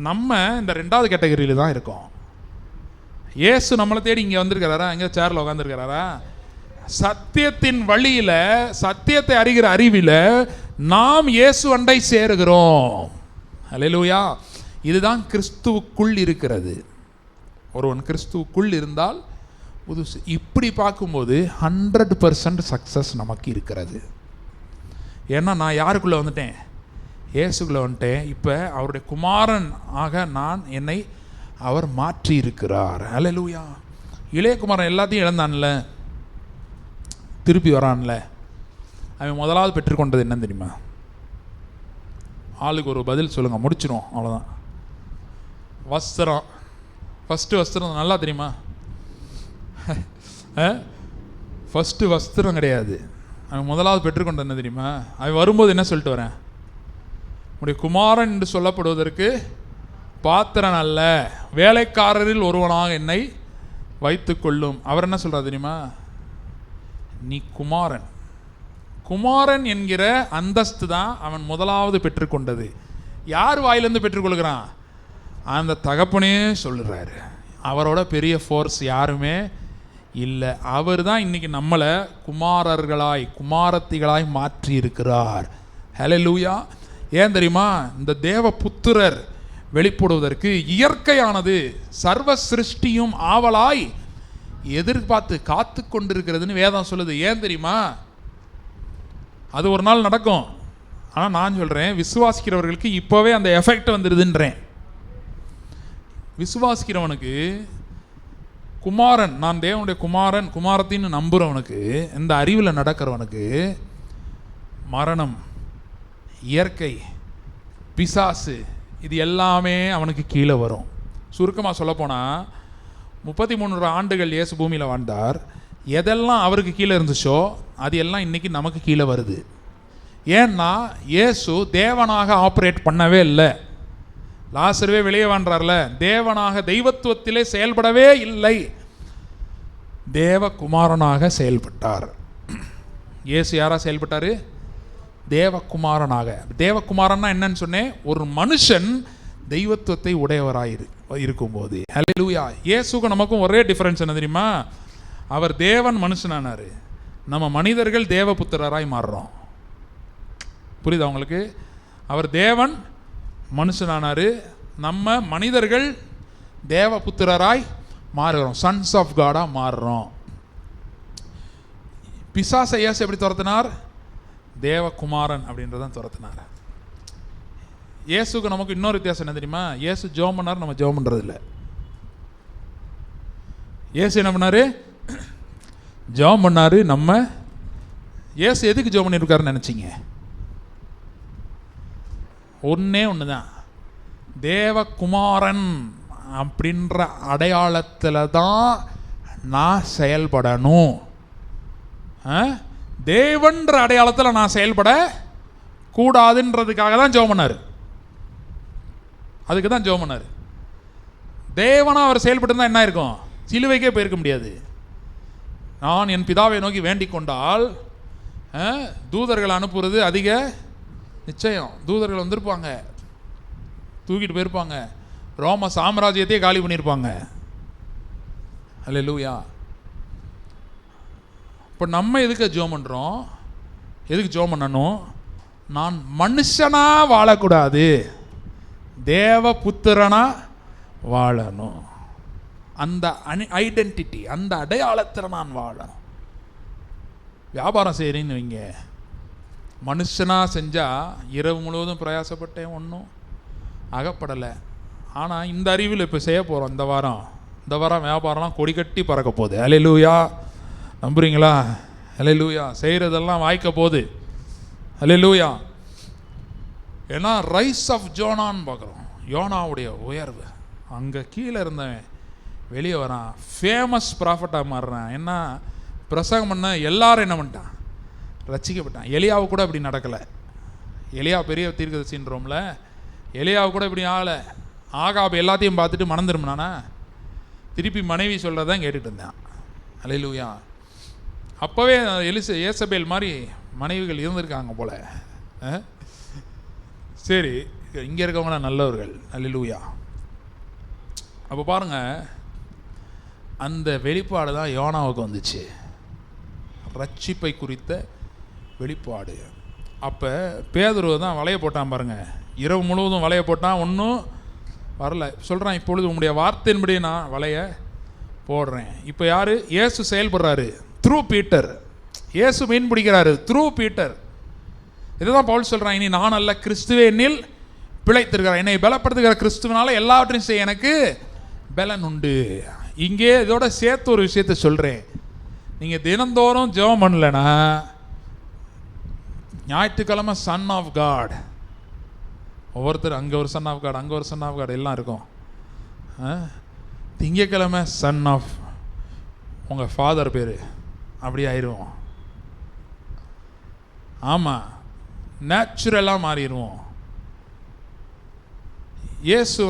நம்ம இந்த 2வது கேட்டகரியில் தான் இருக்கோம். இயேசு நம்மளை தேடி இங்கே வந்திருக்கிறாரா? இங்கே சேரில் உட்காந்துருக்கிறாரா? சத்தியத்தின் வழியில், சத்தியத்தை அறிகிற அறிவில் நாம் இயேசு அண்டை சேருகிறோம். அல்லேலூயா. இதுதான் கிறிஸ்துவுக்குள் இருக்கிறது. ஒருவன் கிறிஸ்துவுக்குள் இருந்தால் புதுசு. இப்படி பார்க்கும்போது 100% சக்ஸஸ் நமக்கு இருக்கிறது. ஏன்னா நான் யாருக்குள்ளே வந்துட்டேன்? இயேசுக்குள்ளே வந்துட்டேன். இப்போ அவருடைய குமாரன் ஆக என்னை அவர் மாற்றி இருக்கிறார். அல்லேலூயா. இளைய குமாரன் எல்லாத்தையும் இழந்தான்ல, திருப்பி வரான்ல. அவன் முதலாவது பெற்றுக்கொண்டது என்னன்னு தெரியுமா? ஆளுக்கு ஒரு பதில் சொல்லுங்கள், முடிச்சிடும், அவ்வளோதான். வஸ்திரம். ஃபஸ்ட்டு வஸ்திரம் நல்லா தெரியுமா? ஃபஸ்ட்டு வஸ்திரம் கிடையாது. அவன் முதலாவது பெற்றுக்கொண்ட என்ன தெரியுமா? அவன் வரும்போது என்ன சொல்லிட்டு வரேன்? உடைய குமாரன் என்று சொல்லப்படுவதற்கு பாத்திரன் அல்ல, வேலைக்காரரில் ஒருவனாக என்னை வைத்து கொள்ளும். அவர் என்ன சொல்கிறார் தெரியுமா? நீ குமாரன். குமாரன் என்கிற அந்தஸ்து தான் அவன் முதலாவது பெற்றுக்கொண்டது. யார் வாயிலிருந்து பெற்றுக்கொள்கிறான்? அந்த தகப்பனே சொல்லுறாரு. அவரோட பெரிய ஃபோர்ஸ் யாருமே இல்லை. அவர் தான் இன்றைக்கி நம்மளை குமாரர்களாய் குமாரத்திகளாய் மாற்றி இருக்கிறார். ஹல்லேலூயா. ஏன் தெரியுமா? இந்த தேவ புத்திரர் வெளிப்படுவதற்கு இயற்கையானது சர்வ சிருஷ்டியும் ஆவலாய் எதிர்பார்த்து காத்து கொண்டிருக்கிறதுன்னு வேதம் சொல்லுது. ஏன் தெரியுமா? அது ஒரு நாள் நடக்கும். ஆனால் நான் சொல்கிறேன், விசுவாசிக்கிறவர்களுக்கு இப்போவே அந்த எஃபெக்ட் வந்துடுதுன்றேன். விசுவாசிக்கிறவனுக்கு குமாரன், நான் தேவனுடைய குமாரன் குமாரத்தின்னு நம்புகிறவனுக்கு, இந்த அறிவில் நடக்கிறவனுக்கு மரணம், இயற்கை, பிசாசு இது எல்லாமே அவனுக்கு கீழே வரும். சுருக்கமாக சொல்லப்போனால் 33 ஆண்டுகள் இயேசு பூமியில் வாழ்ந்தார். எதெல்லாம் அவருக்கு கீழே இருந்துச்சோ அது எல்லாம் இன்றைக்கி நமக்கு கீழே வருது. ஏன்னா இயேசு தேவனாக ஆப்ரேட் பண்ணவே இல்லை. லாசருவே வெளியே வாழ்றார்ல, தேவனாக தெய்வத்துவத்திலே செயல்படவே இல்லை, தேவகுமாரனாக செயல்பட்டார். இயேசு யாராக செயல்பட்டார்? தேவகுமாரனாக. தேவகுமாரன்னா என்னன்னு சொன்னேன்? ஒரு மனுஷன் தெய்வத்துவத்தை உடையவராக இருக்கும்போது. ஹல்லேலூயா. இயேசுக்கு நமக்கும் ஒரே டிஃபரன்ஸ் என்ன தெரியுமா? அவர் தேவன் மனுஷனானார், நம்ம மனிதர்கள் தேவபுத்திரராய் மாறுறோம். புரியுதா உங்களுக்கு? அவர் தேவன் மனுஷனானார், நம்ம மனிதர்கள் தேவபுத்திரராய் மாறுகிறோம், சன்ஸ் ஆஃப் காடாக மாறுறோம். பிசாசை இயேசு எப்படி துரத்தினார்? தேவகுமாரன் அப்படின்றதான் துரத்தினார். இயேசுக்கு நமக்கு இன்னொரு வித்தியாசம் என்ன தெரியுமா? இயேசு ஜெபம் பண்ணார், நம்ம ஜெபம் பண்ணுறது இல்லை. இயேசு என்ன பண்ணார்? ஜெபம் பண்ணார். நம்ம இயேசு எதுக்கு ஜெபம் பண்ணியிருக்காருன்னு நினச்சிங்க? ஒன்றே ஒன்று தான், தேவகுமாரன் அப்படின்ற அடையாளத்தில் தான் நான் செயல்படணும். தேவன்ற அடையாளத்தில் நான் செயல்பட கூடாதுன்றதுக்காக தான் ஜெபம் பண்ணார். அதுக்கு தான் ஜெபம் பண்ணார். தேவனா அவர் செயல்பட்டு தான் என்ன இருக்கும்? சிலுவைக்கே போயிருக்க முடியாது. நான் என் பிதாவை நோக்கி வேண்டிக் கொண்டால் தூதர்கள் அனுப்புறது அதிக நிச்சயம் தூதர்கள் வந்திருப்பாங்க, தூக்கிட்டு போயிருப்பாங்க, ரோம சாம்ராஜ்யத்தையே காலி பண்ணியிருப்பாங்க. அல்லேலூயா. இப்போ நம்ம எதுக்கு ஜெபம் பண்ணுறோம்? எதுக்கு ஜெபம் பண்ணணும்? நான் மனுஷனா வாழக்கூடாது, தேவ புத்திரனா வாழணும். அந்த ஐடென்டிட்டி, அந்த அடையாளத்தில் நான் வாழணும். வியாபாரம் செய்கிறேன்னு வைங்க, மனுஷனாக செஞ்சால் இரவு முழுவதும் பிரயாசப்பட்டேன், ஒன்றும் அகப்படலை. ஆனால் இந்த அறிவில் இப்போ செய்ய போகிறோம். இந்த வாரம் வியாபாரம்லாம் கொடி கட்டி பறக்க போகுது. அல்லேலூயா. நம்புறீங்களா? அல்லேலூயா. செய்கிறதெல்லாம் வாய்க்க போகுது. அல்லேலூயா. ஏன்னா ரைஸ் ஆஃப் ஜோனான்னு பார்க்குறோம். யோனாவுடைய உயர்வு. அங்கே கீழே இருந்தவன் வெளியே வரான், ஃபேமஸ் ப்ராஃபட்டாக மாறுறான். என்ன பிரசங்கம் பண்ண எல்லாரும் என்ன பண்ணிட்டான்? ரட்சிக்கப்பட்டான். எலியாவு கூட இப்படி நடக்கலை. எலியா பெரிய தீர்க்கதரிசின்றோம்ல, எலியாவு கூட இப்படி ஆகலை. ஆகாப் எல்லாத்தையும் பார்த்துட்டு மனம் திரும்பினானா? திருப்பி மனைவி சொல்கிறதான் கேட்டுட்டு இருந்தான். அல்லேலூயா. அப்போவே ஏசபேல் மாதிரி மனைவிகள் இருந்திருக்காங்க போல. சரி, இங்கே இருக்கவங்களாம் நல்லவர்கள். அல்லேலூயா. அப்போ பாருங்கள், அந்த வெளிப்பாடு தான் யோனாவுக்கு வந்துச்சு, ரட்சிப்பை குறித்த வெளிப்பாடு. அப்போ பேதுரு தான் வலையை போட்டான் பாருங்கள். இரவு முழுவதும் வலையை போட்டான், ஒன்றும் வரல. சொல்கிறான், இப்பொழுது உங்களுடைய வார்த்தையின்படி நான் வலையை போடுறேன். இப்போ யார்? இயேசு செயல்படுறாரு த்ரூ பீட்டர். இயேசு மீன் பிடிக்கிறாரு த்ரூ பீட்டர். இதுதான் பவுல் சொல்கிறான், இனி நான் அல்ல, கிறிஸ்துவே என்னில் பிழைத்திருக்கிறார். என்னை பலப்படுத்துகிற கிறிஸ்துவனால எல்லாவற்றையும் செய்ய எனக்கு பலன் உண்டு. இங்கே இதோட சேர்த்து ஒரு விஷயத்த சொல்கிறேன். நீங்கள் தினந்தோறும் ஜெபம் பண்ணலன்னா, ஞாயிற்றுக்கிழமை சன் ஆஃப் காட், ஒவ்வொருத்தர் அங்கே ஒரு சன் ஆஃப் காட், அங்கே ஒரு சன் ஆஃப் காட் எல்லாம் இருக்கும். திங்கக்கிழமை சன் ஆஃப் உங்கள் ஃபாதர் பேர், அப்படி ஆயிடுவோம். ஆமாம், நேச்சுரலாக மாறிடுவோம். இயேசு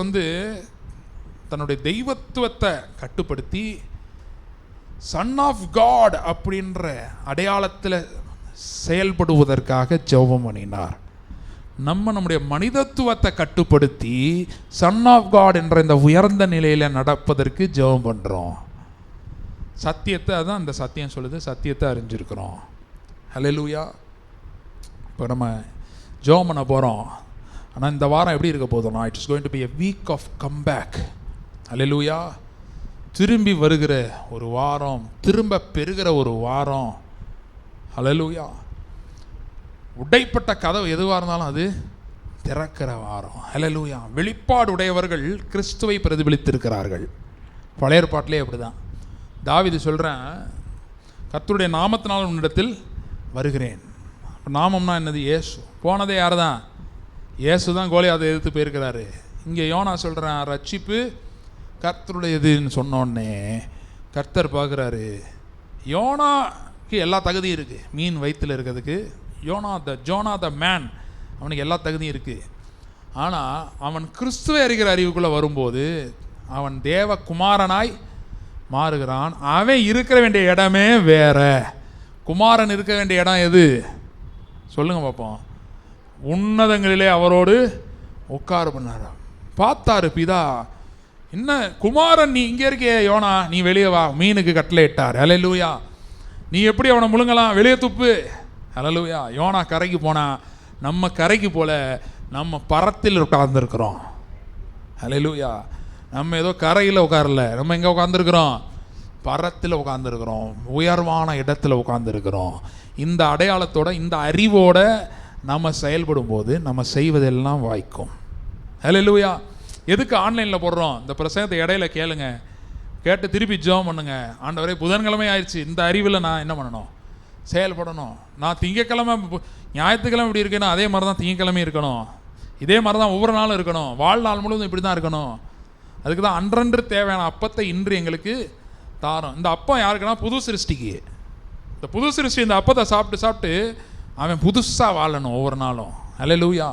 தன்னுடைய தெய்வத்துவத்தை கட்டுப்படுத்தி சன் ஆஃப் காட் அப்படின்ற அடையாளத்தில் செயல்படுவதற்காக ஜெபம் பண்ணினார். நம்முடைய மனிதத்துவத்தை கட்டுப்படுத்தி சன் ஆஃப் காட் என்ற இந்த உயர்ந்த நிலையில் நடப்பதற்கு ஜெபம் பண்ணுறோம். சத்தியத்தை, அதான் அந்த சத்தியம் சொல்லுது, சத்தியத்தை அறிஞ்சிருக்கிறோம். ஹல்லேலூயா. இப்போ நம்ம ஜெபம் பண்ண போகிறோம். ஆனால் இந்த வாரம் எப்படி இருக்க போதும்னா, it's going to be a week of comeback. Hallelujah. திரும்பி வருகிற ஒரு வாரம், திரும்ப பெறுகிற ஒரு வாரம். ஹல்லேலூயா. உடைப்பட்ட கதவு எதுவாக இருந்தாலும் அது திறக்கிற வாரம். ஹல்லேலூயா. வெளிப்பாடு உடையவர்கள் கிறிஸ்துவை பிரதிபலித்திருக்கிறார்கள். பழைய ஏற்பாட்டிலே அப்படி தான். தாவீது சொல்கிறேன், கர்த்தருடைய நாமத்தினால் உன்னிடத்தில் வருகிறேன். நாமம்னா என்னது? இயேசு. போனதே யார் தான்? இயேசு தான் கோலியாத்தை எதிர்த்து போயிருக்கிறாரு. இங்கே யோனா சொல்கிறேன், ரட்சிப்பு கர்த்தருடையதுன்னு சொன்னோடனே கர்த்தர் பார்க்குறாரு, யோனாக்கு எல்லா தகுதியும் இருக்குது. மீன் வயிற்றில் இருக்கிறதுக்கு ஜோனா த மேன், அவனுக்கு எல்லா தகுதியும் இருக்குது. ஆனால் அவன் கிறிஸ்துவை அறிகிற அறிவுக்குள்ளே வரும்போது அவன் தேவகுமாரனாய் மாறுகிறான். அவன் இருக்க வேண்டிய இடமே வேற. குமாரன் இருக்க வேண்டிய இடம் எது? சொல்லுங்க பார்ப்போம். உன்னதங்களிலே அவரோடு உட்கார பண்ணார். பார்த்தாரு பிதா, என்ன குமாரன் நீ இங்கே இருக்கிய யோனா, நீ வெளியே வா. மீனுக்கு கட்டளை இட்டார். ஹல்லேலூயா. நீ எப்படி அவனை முழுங்கலாம்? வெளியே துப்பு. ஹல்லேலூயா. யோனா கரைக்கு போனா, நம்ம கரைக்கு போல நம்ம பரத்தில் உட்கார்ந்துருக்கிறோம். ஹல்லேலூயா. நம்ம ஏதோ கரையில் உட்காரல, நம்ம எங்கே உட்காந்துருக்குறோம்? பரத்தில் உட்காந்துருக்குறோம், உயர்வான இடத்துல உட்காந்துருக்குறோம். இந்த அடையாளத்தோட, இந்த அறிவோட நம்ம செயல்படும் போது நம்ம செய்வதெல்லாம் வாய்க்கும். ஹல்லேலூயா. எதுக்கு ஆன்லைனில் போடுறோம்? இந்த பிரசங்கத்தை இடையில கேளுங்க, கேட்டு திருப்பி ஜெபம் பண்ணுங்க. ஆண்டவரே, புதன்கிழமை ஆயிடுச்சு, இந்த அறிவில் நான் என்ன பண்ணணும்? செயல்படணும். நான் திங்கக்கிழமை ஞாயிற்றுக்கிழமை இப்படி இருக்கேன்னா அதே மாதிரி தான் திங்கக்கிழமை இருக்கணும். இதே மாதிரி தான் ஒவ்வொரு நாளும் இருக்கணும். வாழ்நாள் முழுவதும் இப்படி தான் இருக்கணும். அதுக்கு தான் அன்றன்று தேவையான அப்பத்தை இன்று எங்களுக்கு தாரோம். இந்த அப்பம் யாருக்குன்னா புது சிருஷ்டிக்கு. இந்த புது சிருஷ்டி இந்த அப்பத்தை சாப்பிட்டு சாப்பிட்டு அவன் புதுசாக வாழணும் ஒவ்வொரு நாளும். ஹல்லேலூயா.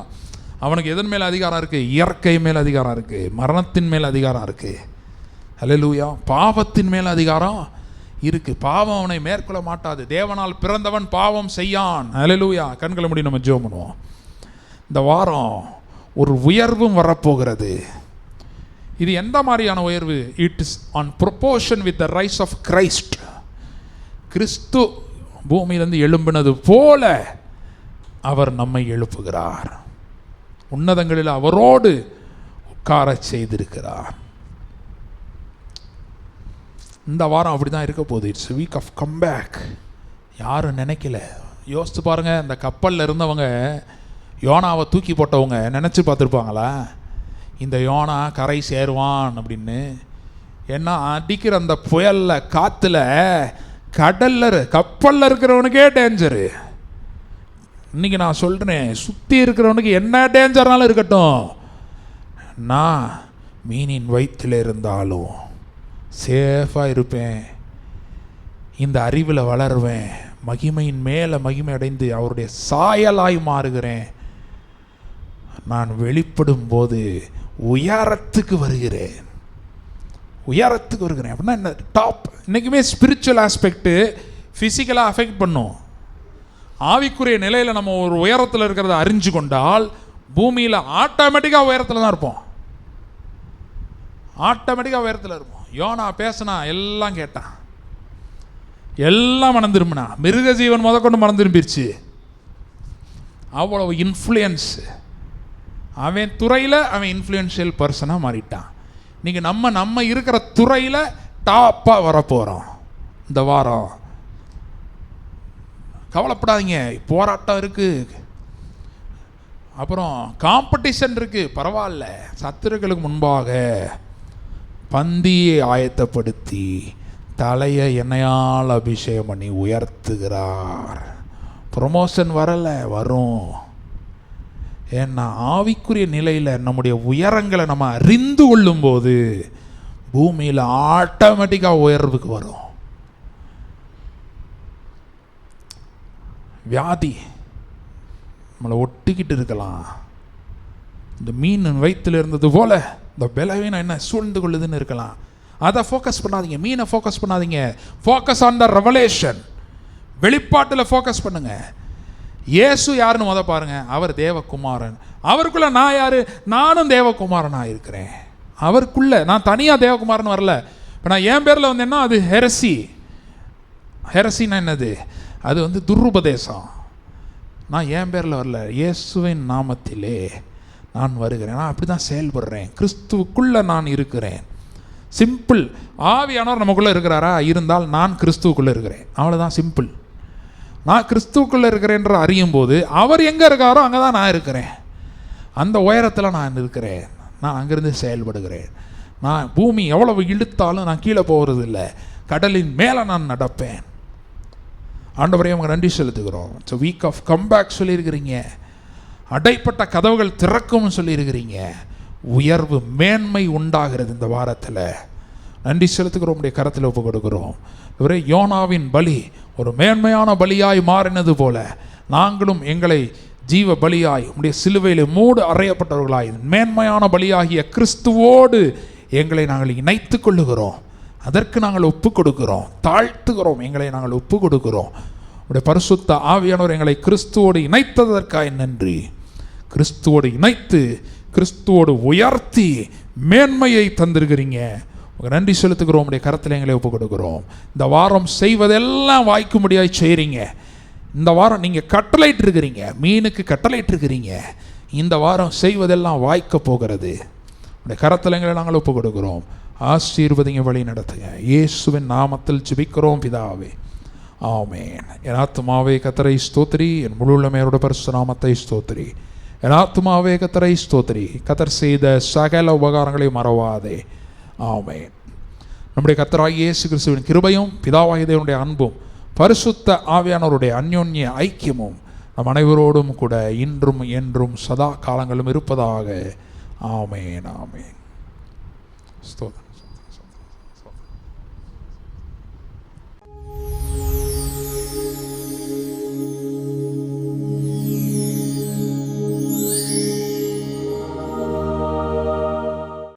அவனுக்கு எதன் மேலே அதிகாரம் இருக்குது? இயற்கை மேல் அதிகாரம் இருக்குது, மரணத்தின் மேல் அதிகாரம் இருக்குது. ஹல்லேலூயா. பாவத்தின் மேல் அதிகாரம் இருக்குது. பாவம் அவனை மேற்கொள்ள மாட்டாது. தேவனால் பிறந்தவன் பாவம் செய்யான். ஹல்லேலூயா. கண்களை மூடி நம்ம ஜெபம் பண்ணுவோம். இந்த வாரம் ஒரு உயர்வும் வரப்போகிறது. இது எந்த மாதிரியான உயர்வு? It is an proportion with the rise of Christ. கிறிஸ்து பூமியிலிருந்து எழும்பினது போல அவர் நம்மை எழுப்புகிறார். உன்னதங்களில் அவரோடு உட்கார செய்திருக்கிறார். இந்த வாரம் அப்படி தான் இருக்க போகுது. It's week of comeback. யாரும் நினைக்கல. யோசித்து பாருங்கள், இந்த கப்பலில் இருந்தவங்க யோனாவை தூக்கி போட்டவங்க நினச்சி பார்த்துருப்பாங்களா இந்த யோனா கரை சேருவான் அப்படின்னு? ஏன்னா அடிக்கிற அந்த புயலில் காற்றுல கடலில் கப்பலில் இருக்கிறவனுக்கே டேஞ்சரு. இன்றைக்கி நான் சொல்கிறேன், சுற்றி இருக்கிறவனுக்கு என்ன டேஞ்சர்னாலும் இருக்கட்டும், நான் மீனின் வயிற்றில் இருந்தாலும் சேஃபாக இருப்பேன், இந்த அறிவில் வளருவேன், மகிமையின் மேலே மகிமை அடைந்து அவருடைய சாயலாய் மாறுகிறேன். நான் வெளிப்படும் போது உயரத்துக்கு வருகிறேன், உயரத்துக்கு வருகிறேன். அப்படின்னா என்ன? டாப். இன்றைக்குமே ஸ்பிரிச்சுவல் ஆஸ்பெக்டு ஃபிசிக்கலாக அஃபெக்ட் பண்ணும். ஆவிக்குரிய நிலையில் நம்ம ஒரு உயரத்தில் இருக்கிறத அறிஞ்சு கொண்டால் பூமியில் ஆட்டோமேட்டிக்காக உயரத்தில் தான் இருப்போம். ஆட்டோமேட்டிக்காக உயரத்தில் இருப்போம். யோனா பேசினா எல்லாம் கேட்டான், எல்லாம் மனம் திரும்பினா, மிருக ஜீவன் முதற்கொண்டு மனம் திரும்பிடுச்சு. அவ்வளவு இன்ஃப்ளூயன்ஸ். அவன் துறையில் அவன் இன்ஃப்ளூயன்ஷியல் பர்சனாக மாறிட்டான். இன்றைக்கி நம்ம இருக்கிற துறையில் டாப்பாக வரப்போகிறோம். இந்த வாரம் கவலைப்படாதீங்க, போராட்டம் இருக்குது, அப்புறம் காம்படிஷன் இருக்குது, பரவாயில்ல. சத்துருக்களுக்கு முன்பாக பந்தியை ஆயத்தப்படுத்தி தலையை எண்ணெயால் அபிஷேகம் பண்ணி உயர்த்துகிறார். ப்ரொமோஷன் வரலை, வரும். ஏன்னா ஆவிக்குரிய நிலையில் நம்முடைய உயரங்களை நம்ம அறிந்து கொள்ளும்போது பூமியில் ஆட்டோமேட்டிக்காக உயர்வுக்கு வரும். வியாதி நம்மளை ஒட்டிக்கிட்டு இருக்கலாம். இந்த மீன் வயிற்றில் இருந்தது போல இந்த பலவீனம் என்ன சூழ்ந்து கொள்ளுதுன்னு இருக்கலாம். அதை ஃபோக்கஸ் பண்ணாதீங்க, மீனை ஃபோக்கஸ் பண்ணாதீங்க. Focus on the revelation. வெளிப்பாட்டில் ஃபோக்கஸ் பண்ணுங்க. இயேசு யாருன்னு முத பாருங்க. அவர் தேவகுமாரன். அவருக்குள்ள நான் யாரு? நானும் தேவகுமாரனாக இருக்கிறேன். அவருக்குள்ள நான் தனியாக தேவகுமாரன் வரல. இப்போ நான் என் பேரில் வந்தேன்னா அது ஹெரசி. ஹெரசின்னா என்னது? அது துருபதேசம். நான் என் பேரில் வரல, இயேசுவின் நாமத்திலே நான் வருகிறேன். நான் அப்படி தான் செயல்படுறேன். கிறிஸ்துவுக்குள்ளே நான் இருக்கிறேன். சிம்பிள். ஆவியானவர் நமக்குள்ளே இருக்கிறாரா? இருந்தால் நான் கிறிஸ்துவுக்குள்ளே இருக்கிறேன். அவ்வளோதான், சிம்பிள். நான் கிறிஸ்துவுக்குள்ளே இருக்கிறேன்ற அறியும் போது அவர் எங்கே இருக்காரோ அங்கே தான் நான் இருக்கிறேன். அந்த உயரத்தில் நான் இருக்கிறேன். நான் அங்கேருந்து செயல்படுகிறேன். நான் பூமி எவ்வளவு இழுத்தாலும் நான் கீழே போகிறது இல்லை. கடலின் மேலே நான் நடப்பேன். ஆண்டவரே அவங்க நன்றி செலுத்துகிறோம். இட்ஸ் வீக் ஆஃப் கம்பேக் சொல்லியிருக்கிறீங்க. அடைப்பட்ட கதவுகள் திறக்கும் சொல்லியிருக்கிறீங்க. உயர்வு மேன்மை உண்டாகிறது இந்த வாரத்தில். நன்றி செலுத்துகிறோம். உடைய கரத்தில் ஒப்பு கொடுக்கிறோம். இவரே யோனாவின் பலி ஒரு மேன்மையான பலியாய் மாறினது போல நாங்களும் எங்களை ஜீவ பலியாய் உடைய சிலுவையில் மூடு அறையப்பட்டவர்களாய் மேன்மையான பலியாகிய கிறிஸ்துவோடு எங்களை நாங்கள் இணைத்து கொள்ளுகிறோம். அதற்கு நாங்கள் ஒப்பு கொடுக்கிறோம், தாழ்த்துகிறோம், எங்களை நாங்கள் ஒப்பு கொடுக்கிறோம். உடைய பரிசுத்த ஆவியானவர் எங்களை கிறிஸ்துவோடு இணைத்ததற்காக நன்றி. கிறிஸ்துவோடு இணைத்து கிறிஸ்துவோடு உயர்த்தி மேன்மையை தந்திருக்கிறீங்க. உங்கள் நன்றி செலுத்துகிறோம். உடைய கரத்தில் எங்களை ஒப்பு கொடுக்கிறோம். இந்த வாரம் செய்வதெல்லாம் வாய்க்கும்படியாக செய்கிறீங்க. இந்த வாரம் நீங்கள் கட்டளையிட்டு இருக்கிறீங்க, மீனுக்கு கட்டளையிட்டு இருக்கிறீங்க. இந்த வாரம் செய்வதெல்லாம் வாய்க்க போகிறது. உடைய கரத்தில் எங்களை நாங்கள் ஒப்பு கொடுக்கிறோம். ஆசீர்வதிங்க, வழி நடத்துங்க. இயேசுவின் நாமத்தில் ஜெபிக்கிறோம் பிதாவே, ஆமென். என் ஆத்துமாவே கர்த்தரை ஸ்தோத்திரி, என் முழு உள்ளமையோட பரிசுத்த நாமத்தை ஸ்தோத்திரி. என் ஆத்துமாவே கர்த்தரை ஸ்தோத்திரி, கர்த்தர் செய்த சகல உபகாரங்களை மறவாதே, ஆமென். நம்முடைய கர்த்தராகிய இயேசு கிறிஸ்துவின் கிருபையும் பிதாவாகிய தேவனுடைய அன்பும் பரிசுத்த ஆவியானவருடைய அந்யோன்ய ஐக்கியமும் நம் அனைவரோடும் கூட இன்றும் என்றும் சதா காலங்களும் இருப்பதாக, ஆமென், ஆமென். ஸ்தோத்திரம்.